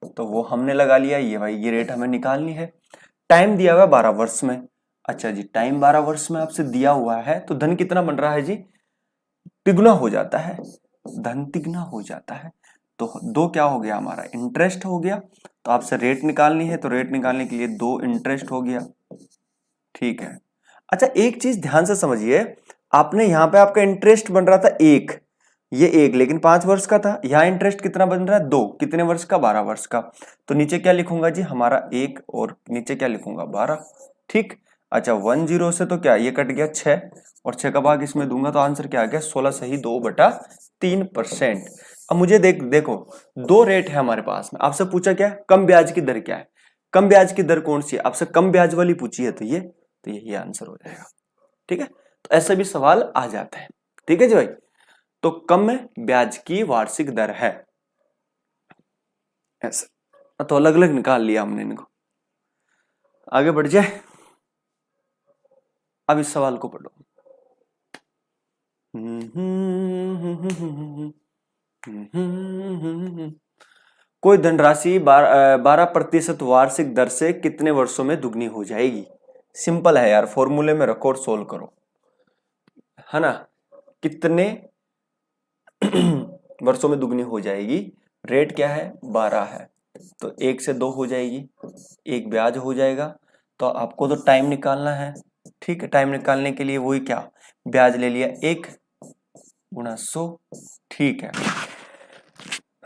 तो वो हमने लगा लिया, ये भाई ये रेट हमें निकालनी है। टाइम दिया हुआ 12 वर्ष में, अच्छा जी टाइम 12 वर्ष में आपसे दिया हुआ है, तो धन कितना बन रहा है जी, तिगुना हो जाता है, धन तिगुना हो जाता है। तो दो क्या हो गया हमारा, इंटरेस्ट हो गया। तो आपसे रेट निकालनी है, तो रेट निकालने के लिए 2 इंटरेस्ट हो गया, ठीक है। अच्छा एक चीज ध्यान से समझिए, आपने यहां पे आपका इंटरेस्ट बन रहा था एक, ये एक, लेकिन 5 वर्ष का था, यहाँ इंटरेस्ट कितना बन रहा है 2, कितने वर्ष का, 12 वर्ष का। तो नीचे क्या लिखूंगा जी, हमारा 1 और नीचे क्या लिखूंगा 12, ठीक। अच्छा 10 से तो क्या ये कट गया 6 और 6 का भाग इसमें दूंगा तो आंसर क्या आ गया, 16 सही 2/3%। अब मुझे देखो दो रेट है हमारे पास में, आपसे पूछा क्या है, कम ब्याज की दर क्या है, कम ब्याज की दर कौन सी है, आपसे कम ब्याज वाली पूछी है, तो यही आंसर हो जाएगा, ठीक है। तो ऐसा भी सवाल आ जाता है, ठीक है जी भाई। तो कम ब्याज की वार्षिक दर है, ऐसा तो अलग अलग निकाल लिया हमने इनको। आगे बढ़ जाए, अब इस सवाल को पढ़ो। कोई धनराशि 12% वार्षिक दर से कितने वर्षों में दुगनी हो जाएगी। सिंपल है यार, फॉर्मूले में रखो और सोल्व करो, है ना। कितने वर्षों में दुगनी हो जाएगी, रेट क्या है 12 है, तो 1 से 2 हो जाएगी, एक ब्याज हो जाएगा। तो आपको तो टाइम निकालना है, ठीक है। टाइम निकालने के लिए वही क्या, ब्याज ले लिया 1 गुणा 100, ठीक है।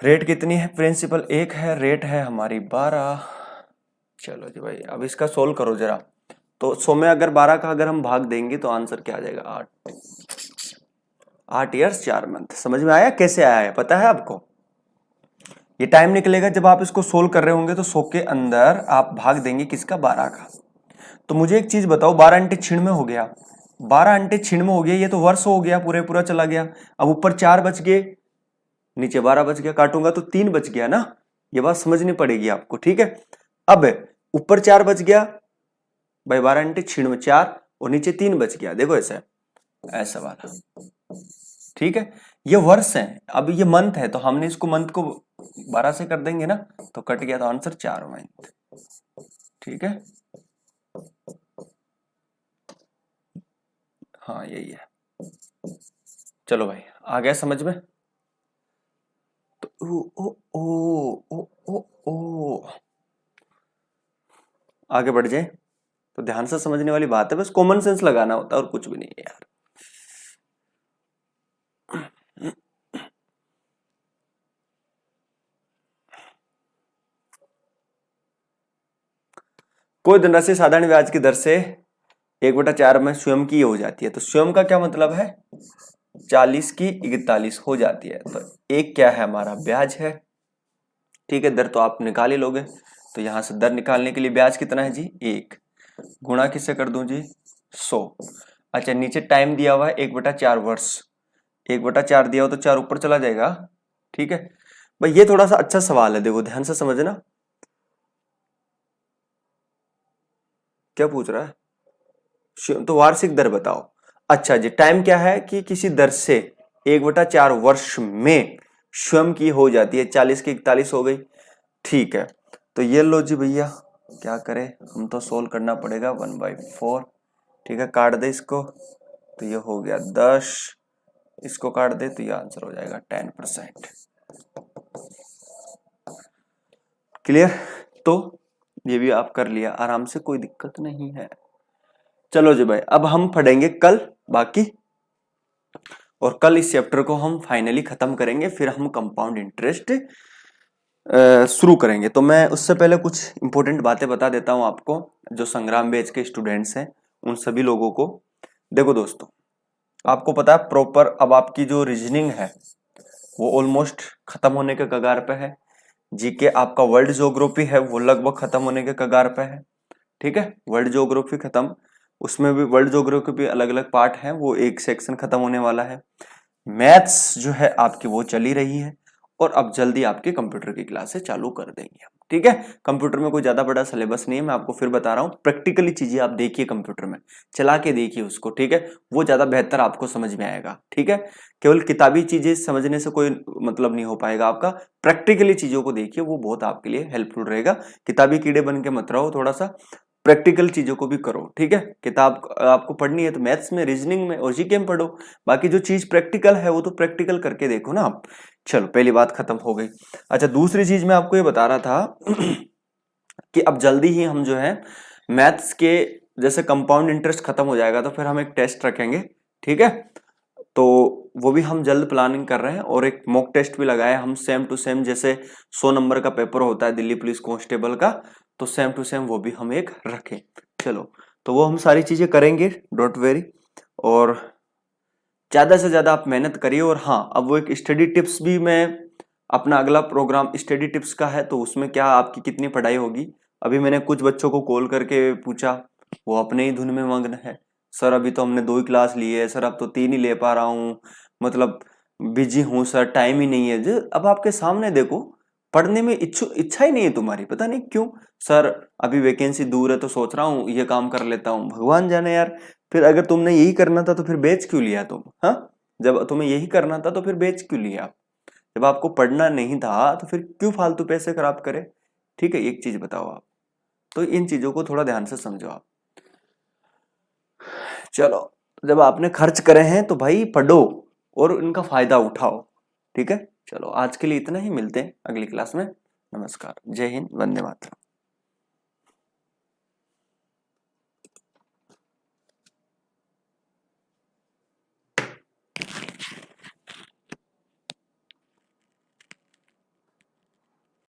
रेट कितनी है, प्रिंसिपल 1 है, रेट है हमारी 12। चलो जी भाई अब इसका सोल्व करो जरा। तो 100 में अगर 12 का अगर हम भाग देंगे तो आंसर क्या आ जाएगा, 8 ईयर्स 4 मंथ। समझ में आया कैसे आया है, पता है आपको। ये टाइम निकलेगा जब आप इसको सोल्व कर रहे होंगे, तो 100 के अंदर आप भाग देंगे किसका, 12 का। तो मुझे एक चीज बताओ, 12 अंटे 96 हो गया, 12 अंटे 96 हो गया, ये तो वर्ष हो गया, पूरे पूरा चला गया। अब ऊपर 4 बच गए, नीचे 12 बच गया, काटूंगा तो 3 बच गया ना, ये बात समझनी पड़ेगी आपको, ठीक है। अब ऊपर 4 बच गया भाई, 12 अंटे 96 4 और नीचे 3 बच गया, देखो ऐसा वाला, ठीक है। ये वर्ष है, अब ये मंथ है, तो हमने इसको मंथ को 12 से कर देंगे ना, तो कट गया, तो आंसर 4 मंथ, ठीक है। हाँ यही है, चलो भाई आ गया समझ में। तो ओ ओ ओ ओ ओ ओ आगे बढ़ जाए, तो ध्यान से समझने वाली बात है, बस कॉमन सेंस लगाना होता है और कुछ भी नहीं है यार। कोई धनराशि साधारण ब्याज की दर से 1/4 में स्वयं की हो जाती है। तो स्वयं का क्या मतलब है, 40 की 41 हो जाती है। तो एक क्या है हमारा, ब्याज है, ठीक है। दर तो आप निकाल ही लोगे, तो यहां से दर निकालने के लिए ब्याज कितना है जी, 1 गुणा किससे कर दूं जी, 100। अच्छा नीचे टाइम दिया हुआ है 1/4 वर्ष, 1/4 दिया हो तो 4 ऊपर चला जाएगा, ठीक है भाई। ये थोड़ा सा अच्छा सवाल है, देखो ध्यान से समझना, क्या पूछ रहा है, तो वार्षिक दर बताओ। अच्छा जी टाइम क्या है कि किसी दर से 1/4 वर्ष में स्वयं की हो जाती है, 40 की 41 हो गई, ठीक है। तो ये लो जी भैया, क्या करें हम, तो सोल्व करना पड़ेगा 1/4, ठीक है। काट दे इसको, तो ये हो गया 10 इसको काट दे तो ये आंसर हो जाएगा 10%। क्लियर? तो ये भी आप कर लिया आराम से, कोई दिक्कत नहीं है। चलो जी भाई, अब हम पढ़ेंगे कल बाकी, और कल इस चैप्टर को हम फाइनली खत्म करेंगे, फिर हम कंपाउंड इंटरेस्ट शुरू करेंगे। तो मैं उससे पहले कुछ इंपॉर्टेंट बातें बता देता हूं आपको, जो संग्राम बैच के स्टूडेंट्स हैं उन सभी लोगों को। देखो दोस्तों, आपको पता है प्रॉपर अब आपकी जो रीजनिंग है वो ऑलमोस्ट खत्म होने के कगार पे है। जीके आपका वर्ल्ड ज्योग्राफी है वो लगभग खत्म होने के कगार पे है। ठीक है, वर्ल्ड ज्योग्राफी खत्म, उसमें भी वर्ल्ड ज्योग्राफी भी अलग अलग पार्ट है, वो एक सेक्शन खत्म होने वाला है। मैथ्स जो है आपकी वो चली रही है, और अब जल्दी आपके कंप्यूटर की क्लासेस चालू कर देंगे हम। ठीक है, कंप्यूटर में कोई ज्यादा बड़ा सिलेबस नहीं है, मैं आपको फिर बता रहा हूँ। प्रैक्टिकली चीजें आप देखिए, कंप्यूटर में चला के देखिए उसको। ठीक है, वो ज्यादा बेहतर आपको समझ में आएगा। ठीक है, केवल किताबी चीजें समझने से कोई मतलब नहीं हो पाएगा आपका। प्रैक्टिकली चीजों को देखिए, वो बहुत आपके लिए हेल्पफुल रहेगा। किताबी कीड़े बन के मत रहो, थोड़ा सा प्रैक्टिकल चीजों को भी करो। ठीक है, किताब आपको पढ़नी है तो मैथ्स में, रीजनिंग में और जीके में पढ़ो, बाकी जो चीज प्रैक्टिकल है वो तो प्रैक्टिकल करके देखो ना आप। चलो, पहली बात खत्म हो गई। अच्छा, दूसरी चीज मैं आपको ये बता रहा था कि अब जल्दी ही हम जो है मैथ्स के, जैसे कंपाउंड इंटरेस्ट खत्म हो जाएगा तो फिर हम एक टेस्ट रखेंगे। ठीक है, तो वो भी हम जल्द प्लानिंग कर रहे हैं, और एक मॉक टेस्ट भी लगाया हम सेम टू सेम, जैसे 100 नंबर का पेपर होता है दिल्ली पुलिस कांस्टेबल का, तो सेम टू सेम वो भी हम एक रखें। चलो, तो वो हम सारी चीजें करेंगे, डोंट वेरी। और ज्यादा से ज्यादा आप मेहनत करिए। और हाँ, अब वो एक स्टडी टिप्स भी, मैं अपना अगला प्रोग्राम स्टडी टिप्स का है, तो उसमें क्या आपकी कितनी पढ़ाई होगी। अभी मैंने कुछ बच्चों को कॉल करके पूछा, वो अपने ही धुन में मग्न है। सर अभी तो हमने 2 ही क्लास ली है सर, अब तो 3 ही ले पा रहा हूँ, मतलब बिजी हूँ सर, टाइम ही नहीं है। जो अब आपके सामने देखो, पढ़ने में इच्छा ही नहीं है तुम्हारी, पता नहीं क्यों। सर अभी वैकेंसी दूर है तो सोच रहा हूँ ये काम कर लेता हूँ। भगवान जाने यार, फिर अगर तुमने यही करना था तो फिर बेच क्यों लिया तुम? हाँ, जब तुम्हें यही करना था तो फिर बेच क्यों लिया? जब आपको पढ़ना नहीं था तो फिर क्यों फालतू पैसे खराब करे? ठीक है, एक चीज बताओ आप, तो इन चीजों को थोड़ा ध्यान से समझो आप। चलो, जब आपने खर्च करे हैं तो भाई पढ़ो और इनका फायदा उठाओ। ठीक है, चलो आज के लिए इतना ही, मिलते हैं अगली क्लास में। नमस्कार, जय हिंद, वंदे मातरम।